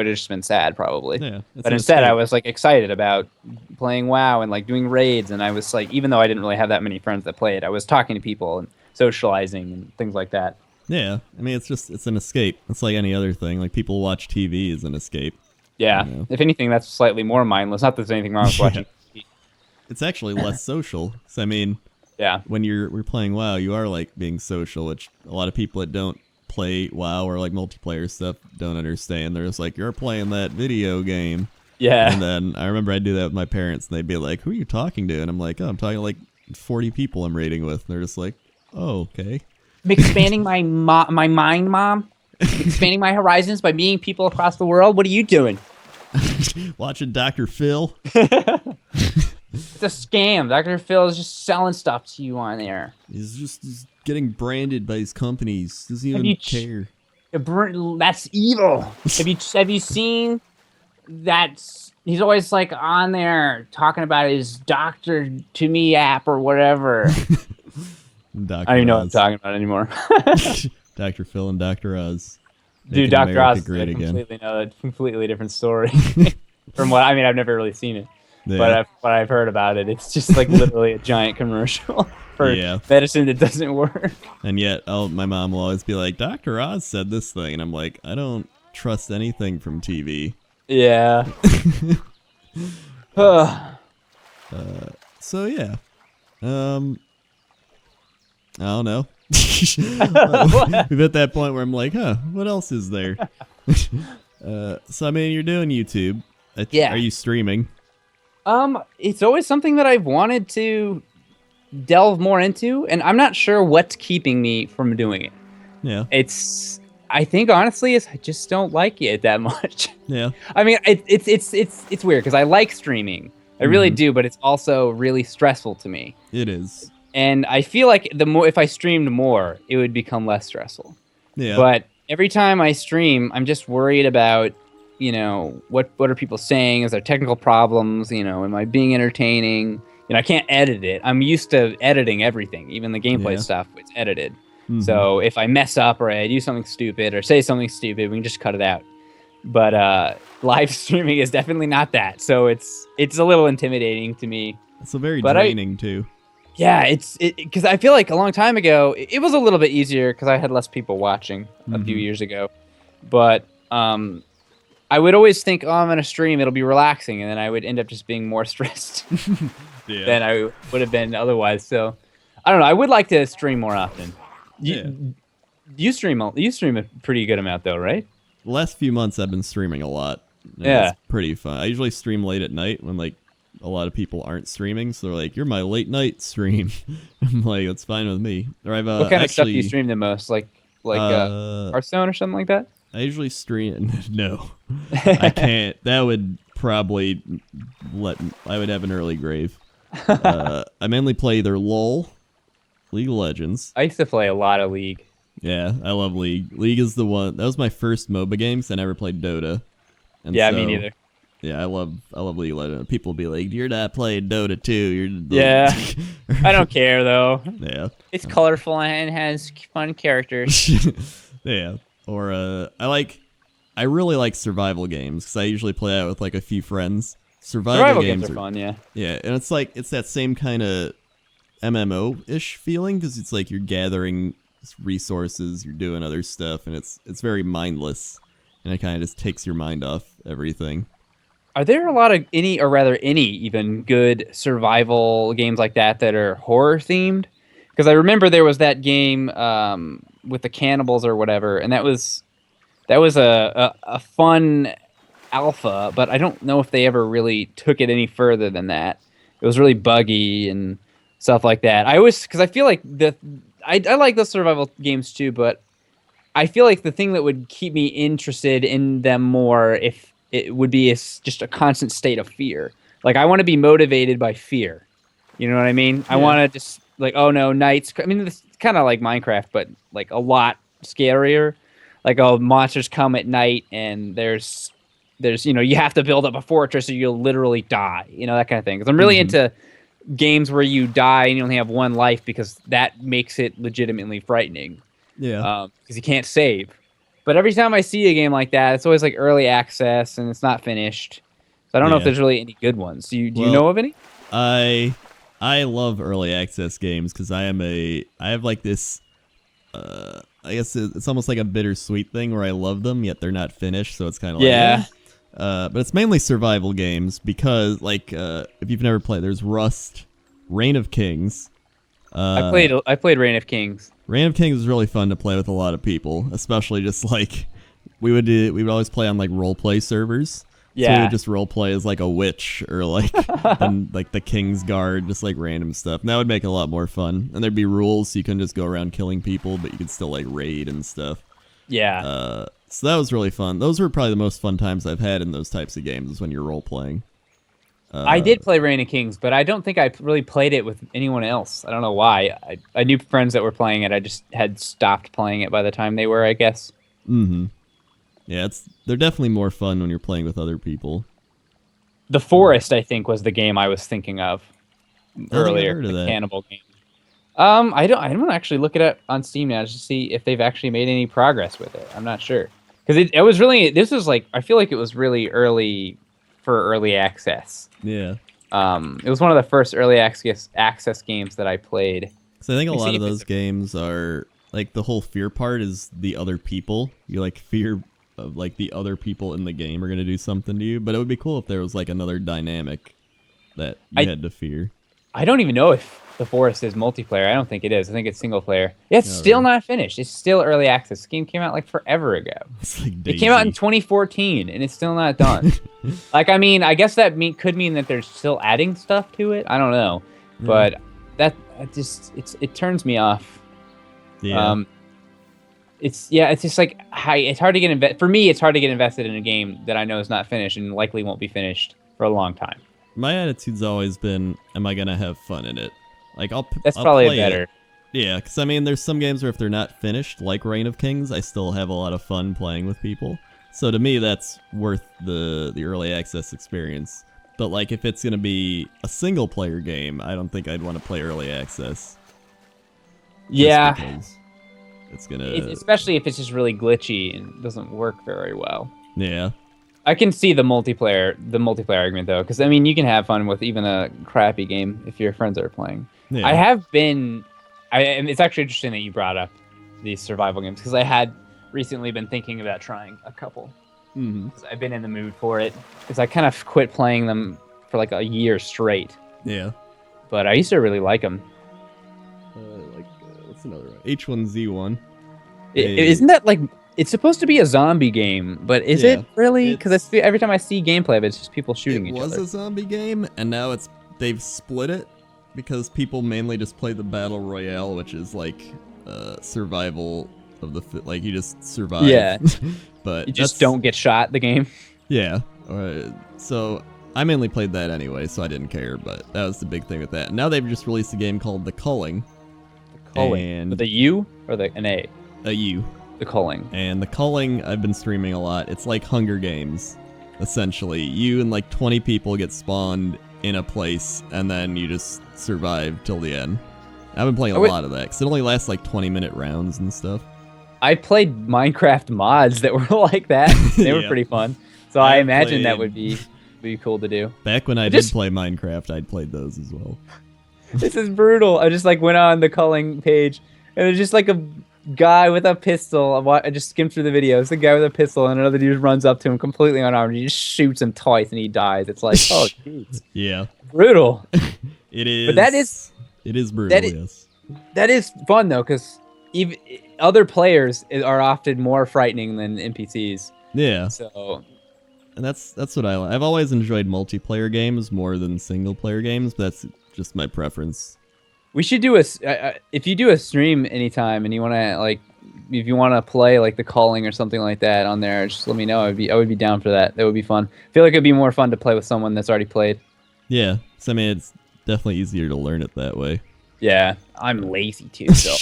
have just been sad probably. Yeah, but instead, I was like excited about playing WoW and like doing raids, and I was like, even though I didn't really have that many friends that played, I was talking to people and socializing and things like that. Yeah, I mean, it's an escape. It's like any other thing. Like, people watch TV as an escape. Yeah, you know? If anything, that's slightly more mindless. Not that there's anything wrong with watching. It's actually less social. So, I mean, when we're playing WoW, you are like being social, which a lot of people that don't play WoW or like multiplayer stuff don't understand. They're just like, you're playing that video game. Yeah. And then I remember I'd do that with my parents, and they'd be like, who are you talking to? And I'm like, oh, I'm talking to like 40 people I'm raiding with. And they're just like, oh, okay. I'm expanding my mind, Mom. I'm expanding my horizons by meeting people across the world. What are you doing? Watching Dr. Phil. It's a scam. Dr. Phil is just selling stuff to you on there. He's getting branded by his companies. Doesn't even care. That's evil. Have you seen that he's always like on there talking about his Doctor to Me app or whatever. Dr. I don't even know what I'm Oz. talking about anymore. Dr. Phil and Dr. Oz. Dude, Making Dr. America Oz is great again. a completely different story from what I mean. I've never really seen it, Yeah. but what I've heard about it, it's just like literally a giant commercial for medicine that doesn't work. And yet, my mom will always be like, Dr. Oz said this thing, and I'm like, I don't trust anything from TV. Yeah. So yeah, I don't know. We've at that point where I'm like, what else is there? So I mean, you're doing YouTube. Yeah. Are you streaming? It's always something that I've wanted to delve more into, and I'm not sure what's keeping me from doing it. Yeah. I think honestly, I just don't like it that much. Yeah. I mean, it's weird because I like streaming. I really do, but it's also really stressful to me. It is. And I feel like if I streamed more, it would become less stressful. Yeah. But every time I stream, I'm just worried about, what are people saying? Is there technical problems? Am I being entertaining? I can't edit it. I'm used to editing everything, even the gameplay stuff. It's edited. So if I mess up or I do something stupid or say something stupid, we can just cut it out. But live streaming is definitely not that. So it's a little intimidating to me. It's very draining too. Yeah, it's because I feel like a long time ago it was a little bit easier because I had less people watching a few years ago. But I would always think, I'm gonna stream, it'll be relaxing, and then I would end up just being more stressed than I would have been otherwise. So I don't know. I would like to stream more often. You stream a pretty good amount though, right? The last few months I've been streaming a lot. It's pretty fun. I usually stream late at night when like a lot of people aren't streaming, so they're like, "You're my late night stream." I'm like, "That's fine with me." Or what kind of stuff do you stream the most? Like Hearthstone or something like that? I usually stream. No, I can't. That would probably I would have an early grave. I mainly play either LOL, League of Legends. I used to play a lot of League. Yeah, I love League. League is the one. That was my first MOBA game, because I never played Dota. And yeah, me neither. Yeah, I love League of Legends. People be like, "You're not playing Dota 2." Yeah, I don't care though. Yeah, it's colorful and has fun characters. Yeah, or I really like survival games because I usually play out with like a few friends. Survival games are fun, yeah. Yeah, and it's that same kind of MMO-ish feeling because it's like you're gathering resources, you're doing other stuff, and it's very mindless, and it kind of just takes your mind off everything. Are there a lot of any even good survival games like that are horror themed? Because I remember there was that game with the cannibals or whatever, and that was a fun alpha, but I don't know if they ever really took it any further than that. It was really buggy and stuff like that. Because I feel like I like those survival games too, but I feel like the thing that would keep me interested in them more if it would be just a constant state of fear. Like I want to be motivated by fear. You know what I mean? Yeah. I want to just like, oh no, nights. I mean, it's kind of like Minecraft, but like a lot scarier. Like, oh, monsters come at night and there's you have to build up a fortress or you'll literally die. That kind of thing. Because I'm really into games where you die and you only have one life because that makes it legitimately frightening. Yeah. Because you can't save. But every time I see a game like that, it's always like early access and it's not finished. So I don't know if there's really any good ones. Do you know of any? I love early access games because I have like this. I guess it's almost like a bittersweet thing where I love them yet they're not finished, so it's kind of like but it's mainly survival games because like if you've never played, there's Rust, Reign of Kings. I played Reign of Kings. Reign of Kings is really fun to play with a lot of people, especially just like we would always play on like roleplay servers. Yeah. So we would just roleplay as like a witch or like like the King's Guard, just like random stuff. And that would make it a lot more fun. And there'd be rules, so you couldn't just go around killing people, but you could still like raid and stuff. Yeah. So that was really fun. Those were probably the most fun times I've had in those types of games is when you're role playing. I did play Reign of Kings, but I don't think I really played it with anyone else. I don't know why. I knew friends that were playing it. I just had stopped playing it by the time they were, I guess. Mm-hmm. Yeah, they're definitely more fun when you're playing with other people. The Forest, I think, was the game I was thinking of I don't think I've earlier. heard of The that. cannibal game. I'm gonna actually look it up on Steam now just to see if they've actually made any progress with it. I'm not sure because it was really. This was like I feel like it was really early for early access. Yeah. It was one of the first early access games that I played. So I think a Let me lot see of if those it's games are like the whole fear part is the other people. You like fear of like the other people in the game are gonna do something to you. But it would be cool if there was like another dynamic that you had to fear. I don't even know if the Forest is multiplayer. I don't think it is. I think it's single player. Yeah, it's still not finished. It's still early access. This game came out like forever ago. It's like It came out in 2014 and it's still not done. Like, I mean, I guess that could mean that they're still adding stuff to it. I don't know, but it turns me off. Yeah. It's just like it's hard to get for me. It's hard to get invested in a game that I know is not finished and likely won't be finished for a long time. My attitude's always been, am I gonna have fun in it? Like I'll probably play better. It. Yeah, because I mean, there's some games where if they're not finished, like Reign of Kings, I still have a lot of fun playing with people. So to me, that's worth the early access experience. But like, if it's gonna be a single player game, I don't think I'd want to play early access. Yeah, it's gonna, especially if it's just really glitchy and doesn't work very well. Yeah. I can see the multiplayer argument though, because I mean you can have fun with even a crappy game if your friends are playing. Yeah. I have been, and it's actually interesting that you brought up these survival games because I had recently been thinking about trying a couple. Because I've been in the mood for it. Because I kind of quit playing them for like a year straight. Yeah. But I used to really like them. What's another one? H1Z1. Isn't that like? It's supposed to be a zombie game, but is it really? Because every time I see gameplay of it, it's just people shooting each other. It was a zombie game, and now they've split it because people mainly just play the Battle Royale, which is like survival of the like you just survive. Yeah, but you just don't get shot. The game. Yeah. So I mainly played that anyway, so I didn't care. But that was the big thing with that. Now they've just released a game called The Culling. The Culling. And with a U or an A? A U. The Culling. And The Culling, I've been streaming a lot. It's like Hunger Games, essentially. You and like 20 people get spawned in a place, and then you just survive till the end. I've been playing a lot of that, because it only lasts like 20-minute rounds and stuff. I played Minecraft mods that were like that. They were pretty fun. So I imagine that would be cool to do. Back when I did play Minecraft, I'd played those as well. This is brutal. I just like went on the Culling page, and there's just like a guy with a pistol. I just skimmed through the videos. The guy with a pistol, and another dude runs up to him completely unarmed. And he just shoots him twice, and he dies. It's like, oh, jeez. Yeah. Brutal. It is. But it is brutal. Yes. That is fun though, because even other players are often more frightening than NPCs. Yeah. So. And that's what I like. I've always enjoyed multiplayer games more than single player games, but that's just my preference. We should do if you do a stream anytime and you want to like, if you want to play like The Culling or something like that on there, just let me know. I would be down for that. That would be fun. I feel like it'd be more fun to play with someone that's already played. Yeah, so I mean it's definitely easier to learn it that way. Yeah, I'm lazy too. So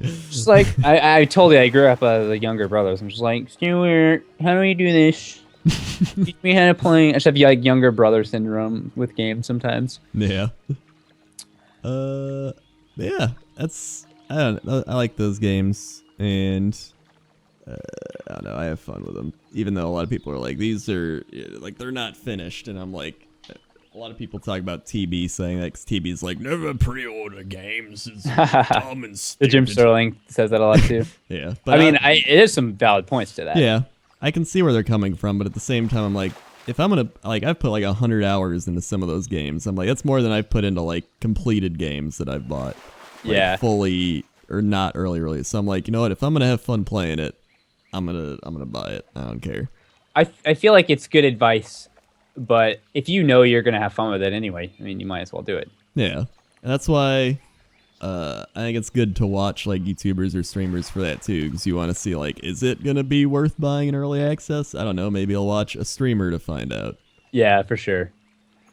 just like I told you, I grew up with the younger brothers. I'm just like, Stuart, how do we do this? Teach me how to play. I just have like younger brother syndrome with games sometimes. Yeah. Yeah, I like those games, and I don't know, I have fun with them, even though a lot of people are like, these are like, they're not finished, and I'm like, a lot of people talk about TB saying that, because TB's like, never pre-order games, it's dumb and stupid. Jim Sterling says that a lot too. Yeah, but I mean, it is some valid points to that. Yeah, I can see where they're coming from, but at the same time, I'm like, if I'm gonna, like, I've put like 100 hours into some of those games. I'm like, that's more than I've put into like completed games that I've bought. Like, yeah. Fully or not early release. So I'm like, you know what? If I'm gonna have fun playing it, I'm gonna buy it. I don't care. I feel like it's good advice, but if you know you're gonna have fun with it anyway, I mean, you might as well do it. Yeah, and that's why. I think it's good to watch like YouTubers or streamers for that too, because you want to see like, is it gonna be worth buying in early access? I don't know. Maybe I'll watch a streamer to find out. Yeah, for sure.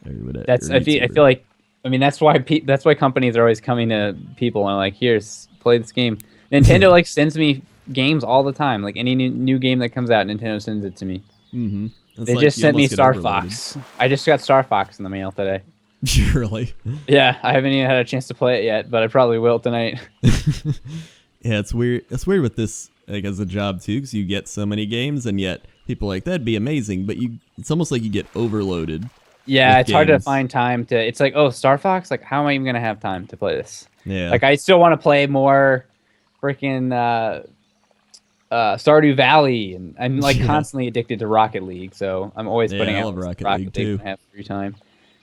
I feel YouTuber. like, I mean, that's why companies are always coming to people and like, here's play this game. Nintendo like sends me games all the time. Like any new game that comes out, Nintendo sends it to me. Mm-hmm. It's They like just you sent me almost get overloaded. Starfox. I just got Starfox in the mail today. Really? Yeah, I haven't even had a chance to play it yet, but I probably will tonight. Yeah, it's weird. It's weird with this, like, as a job too, because you get so many games, and yet people are like, that'd be amazing, but it's almost like you get overloaded. Yeah, with it's hard to games. find time to. It's like, oh, Starfox. Like, how am I even gonna have time to play this? Yeah. Like, I still want to play more, freaking Stardew Valley, and I'm like Yeah. constantly addicted to Rocket League. So I'm always Yeah, putting I out love Rocket Rocket League, League too. when I have free time.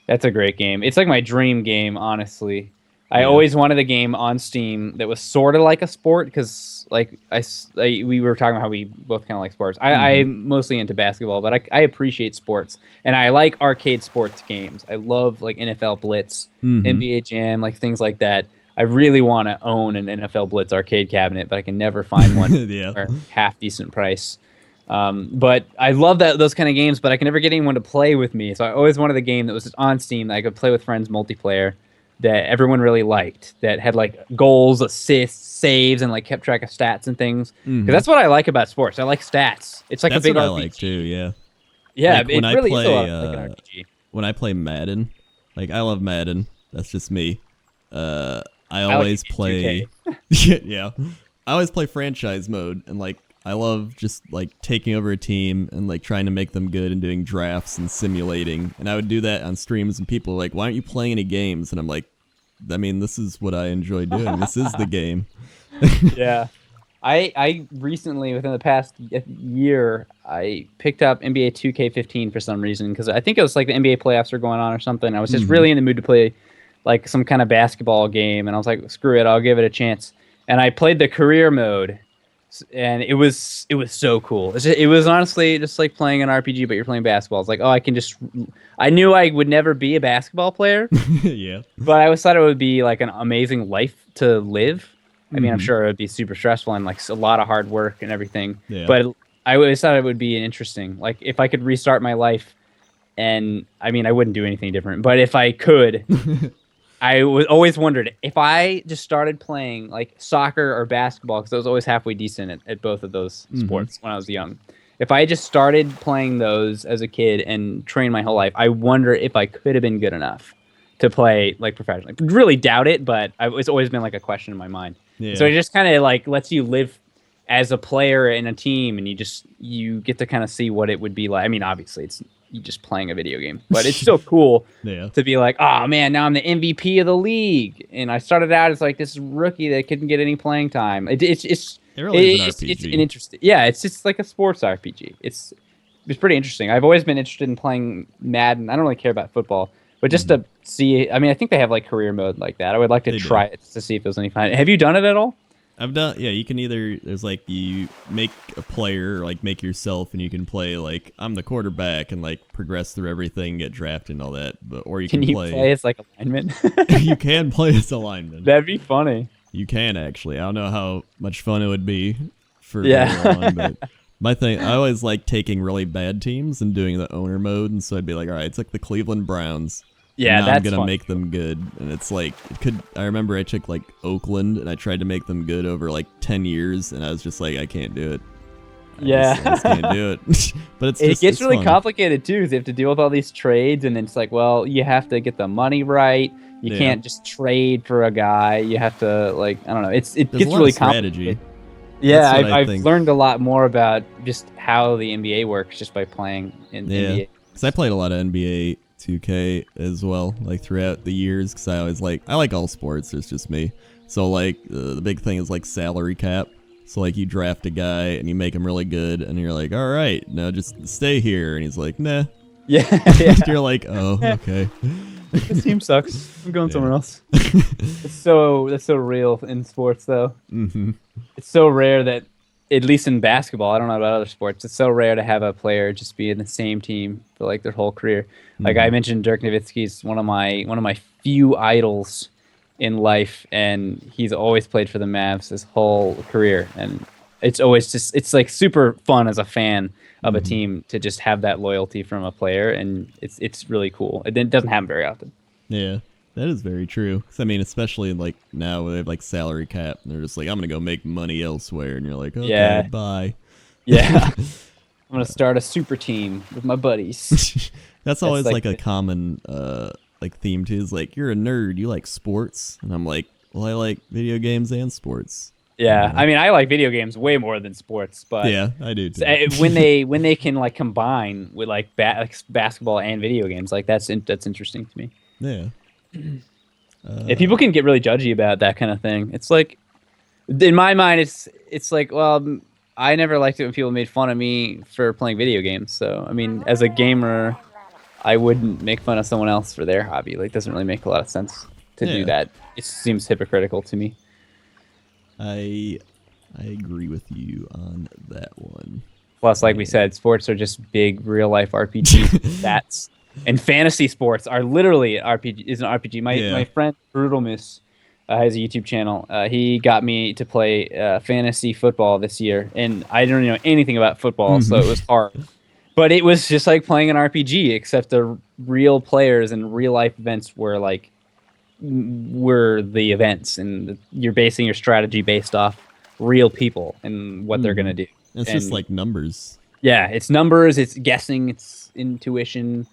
That's a great game. It's like my dream game, honestly. I Yeah. always wanted a game on Steam that was sort of like a sport because, like, we were talking about how we both kind of like sports. I'm mostly into basketball, but I appreciate sports, and I like arcade sports games. I love like NFL Blitz, NBA Jam, like things like that. I really want to own an NFL Blitz arcade cabinet, but I can never find one Yeah. for half decent price. But I love those kind of games, but I can never get anyone to play with me. So I always wanted a game that was just on Steam that I could play with friends multiplayer that everyone really liked, that had like goals, assists, saves, and like kept track of stats and things. Because that's what I like about sports. I like stats. It's like That's a big what RPG. I like too. Yeah. Yeah, Like, it when I really is a lot play, like an RPG. When I play Madden, like, I love Madden. That's just me. I like always it in play. Yeah. I always play franchise mode, and like, I love just like taking over a team and like trying to make them good and doing drafts and simulating. And I would do that on streams, and people are like, "Why aren't you playing any games?" And I'm like, I mean, this is what I enjoy doing. This is the game. Yeah. I recently, within the past year, I picked up NBA 2K15 for some reason because I think it was like the NBA playoffs were going on or something. I was just really in the mood to play like some kind of basketball game, and I was like, screw it, I'll give it a chance. And I played the career mode, and it was so cool. It was honestly just like playing an RPG, but you're playing basketball. It's like, oh, I knew I would never be a basketball player, Yeah. but I always thought it would be like an amazing life to live. I mean, I'm sure it would be super stressful and like a lot of hard work and everything. Yeah. But I always thought it would be interesting. Like if I could restart my life, and I mean, I wouldn't do anything different. But if I could, always wondered if I just started playing like soccer or basketball, because I was always halfway decent at both of those sports when I was young. If I just started playing those as a kid and trained my whole life, I wonder if I could have been good enough to play like professionally. Really doubt it, but it's always been like a question in my mind. Yeah. So it just kind of like lets you live as a player in a team, and you get to kind of see what it would be like. I mean, obviously it's you just playing a video game, but it's still cool Yeah. to be like, oh man, now I'm the MVP of the league, and I started out as like this rookie that couldn't get any playing time. It really is an RPG. It's an interesting, yeah, it's just like a sports RPG. It's pretty interesting. I've always been interested in playing Madden. I don't really care about football, but just to see, I mean, I think they have like career mode like that. I would like to try it just to see if there's any fun. Have you done it at all? I've done, yeah, you can either, there's like, you make a player, or like make yourself, and you can play like, I'm the quarterback, and like progress through everything, get drafted and all that, or you can play as like a lineman? You can play as a lineman. That'd be funny. You can actually. I don't know how much fun it would be for Yeah. very long, but my thing, I always like taking really bad teams and doing the owner mode, and so I'd be like, all right, it's like the Cleveland Browns. Yeah, now that's I'm gonna fun. make them good, and it's like I remember I took like Oakland, and I tried to make them good over like 10 years, and I was just like, I can't do it. I just can't do it. But It gets really fun. complicated too, because you have to deal with all these trades, and then it's like, well, you have to get the money right. You Yeah. can't just trade for a guy. You have to like, I don't know. It There's gets a lot really of strategy. complicated. Yeah, That's what I I've think. learned a lot more about just how the NBA works just by playing in NBA. Because I played a lot of NBA 2K as well, like throughout the years, because I like all sports. It's just me. So like the big thing is like salary cap. So like you draft a guy and you make him really good, and you're like, all right, now just stay here, and he's like, nah. Yeah, You're like, oh, okay. This team sucks. I'm going somewhere else. That's so real in sports, though. Mm-hmm. It's so rare that, at least in basketball, I don't know about other sports, it's so rare to have a player just be in the same team for like their whole career. Like I mentioned, Dirk Nowitzki's one of my few idols in life, and he's always played for the Mavs his whole career, and it's always just, it's like super fun as a fan of a team to just have that loyalty from a player, and it's really cool. It doesn't happen very often. Yeah, that is very true. 'Cause, I mean, especially like now where they have like salary cap, and they're just like, I'm gonna go make money elsewhere, and you're like, okay, Yeah. bye. Yeah. gonna start a super team with my buddies. That's always like a common like theme too. Is like, you're a nerd, you like sports, and I'm like, well, I like video games and sports. Yeah, I mean, I like video games way more than sports, but yeah, I do too. when they can like combine with like, basketball and video games, like that's interesting to me. Yeah. If people can get really judgy about that kind of thing, it's like, in my mind, it's like, well, I never liked it when people made fun of me for playing video games. So, I mean, as a gamer, I wouldn't make fun of someone else for their hobby. Like, it doesn't really make a lot of sense to do that. It seems hypocritical to me. I agree with you on that one. Plus, like we said, sports are just big real life RPGs. That's and fantasy sports are literally RPG. Is an RPG. My friend Brutal Miss has a YouTube channel. He got me to play fantasy football this year, and I didn't know anything about football, so it was hard. But it was just like playing an RPG, except the real players and real life events were the events, and you're basing your strategy based off real people and what they're gonna do. It's just like numbers. Yeah, it's numbers. It's guessing. It's intuition.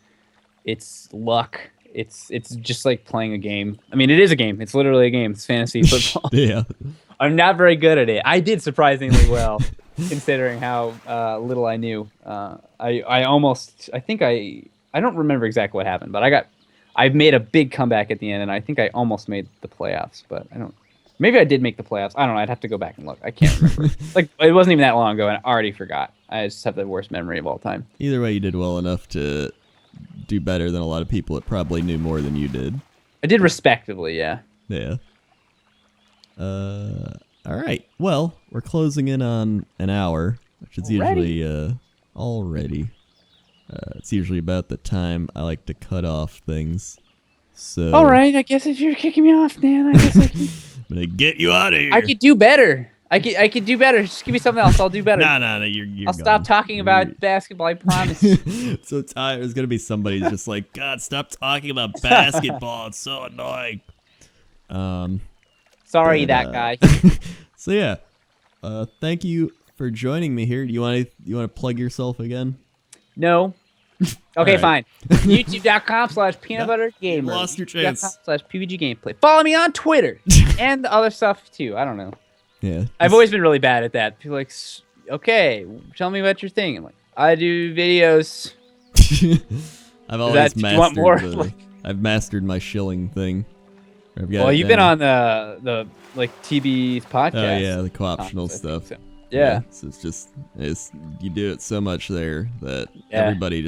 It's luck. It's just like playing a game. I mean, it is a game. It's literally a game. It's fantasy football. Yeah. I'm not very good at it. I did surprisingly well, considering how little I knew. I don't remember exactly what happened, but I made a big comeback at the end, and I think I almost made the playoffs, but I don't. Maybe I did make the playoffs. I don't know. I'd have to go back and look. I can't remember. Like, it wasn't even that long ago, and I already forgot. I just have the worst memory of all time. Either way, you did well enough to do better than a lot of people that probably knew more than you did. I did respectively, yeah. Yeah. All right. Well, we're closing in on an hour, which is usually already. It's usually about the time I like to cut off things. So. All right. I guess if you're kicking me off, man, I guess I can. I'm gonna get you out of here. I could do better. I could do better. Just give me something else. I'll do better. No. You're I'll stop talking about basketball. I promise. So there's gonna be somebody who's just like, God, stop talking about basketball. It's so annoying. Sorry, that guy. So yeah, thank you for joining me here. Do you want to plug yourself again? No. Okay, fine. YouTube.com/PeanutButterGamer. Lost your chance. YouTube.com/PBG Gameplay. Follow me on Twitter and the other stuff too. I don't know. Yeah. I've always been really bad at that. People are like, okay, tell me about your thing. I'm like, I do videos. I've always mastered I've mastered my shilling thing. Well, you've been on the like TB's podcast. Oh yeah, the co-optional stuff. So. Yeah. So it's you do it so much there that everybody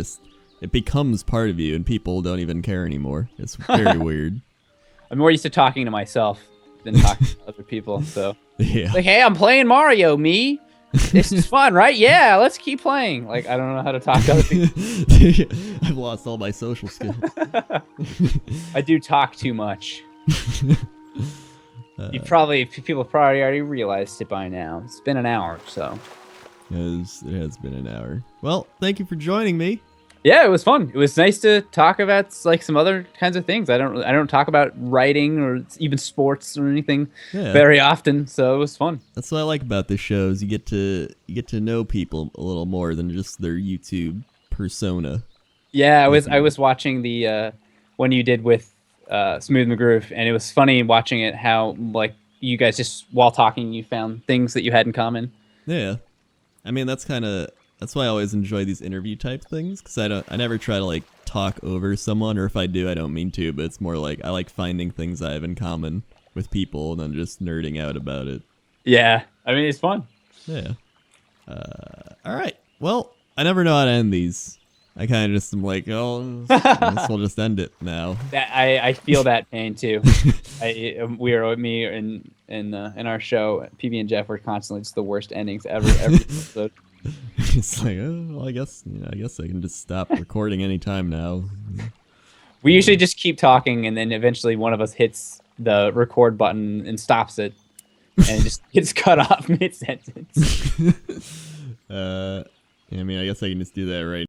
it becomes part of you, and people don't even care anymore. It's very weird. I'm more used to talking to myself than talking to other people. So yeah, like, hey, I'm playing Mario. Me, this is fun, right? Yeah, let's keep playing. Like, I don't know how to talk to other people. I've lost all my social skills. I do talk too much. People probably already realized it by now. It's been an hour, so. It has been an hour. Well, thank you for joining me. Yeah, it was fun. It was nice to talk about like some other kinds of things. I don't talk about writing or even sports or anything very often, so it was fun. That's what I like about this show is you get to know people a little more than just their YouTube persona. Yeah, I was watching the one you did with Smooth McGroove, and it was funny watching it how like you guys just while talking you found things that you had in common. Yeah, I mean that's why I always enjoy these interview type things, because I never try to like talk over someone, or if I do I don't mean to, but it's more like I like finding things I have in common with people and then just nerding out about it. Yeah, I mean it's fun. Yeah. All right. Well, I never know how to end these. I kind of just am like, oh, I guess we'll just end it now. I feel that pain too. Me in our show, PB and Jeff were constantly just the worst endings ever episode. It's like, oh, well, I guess I can just stop recording anytime now. We usually just keep talking, and then eventually one of us hits the record button and stops it, and it just gets cut off mid-sentence. I mean, I guess I can just do that right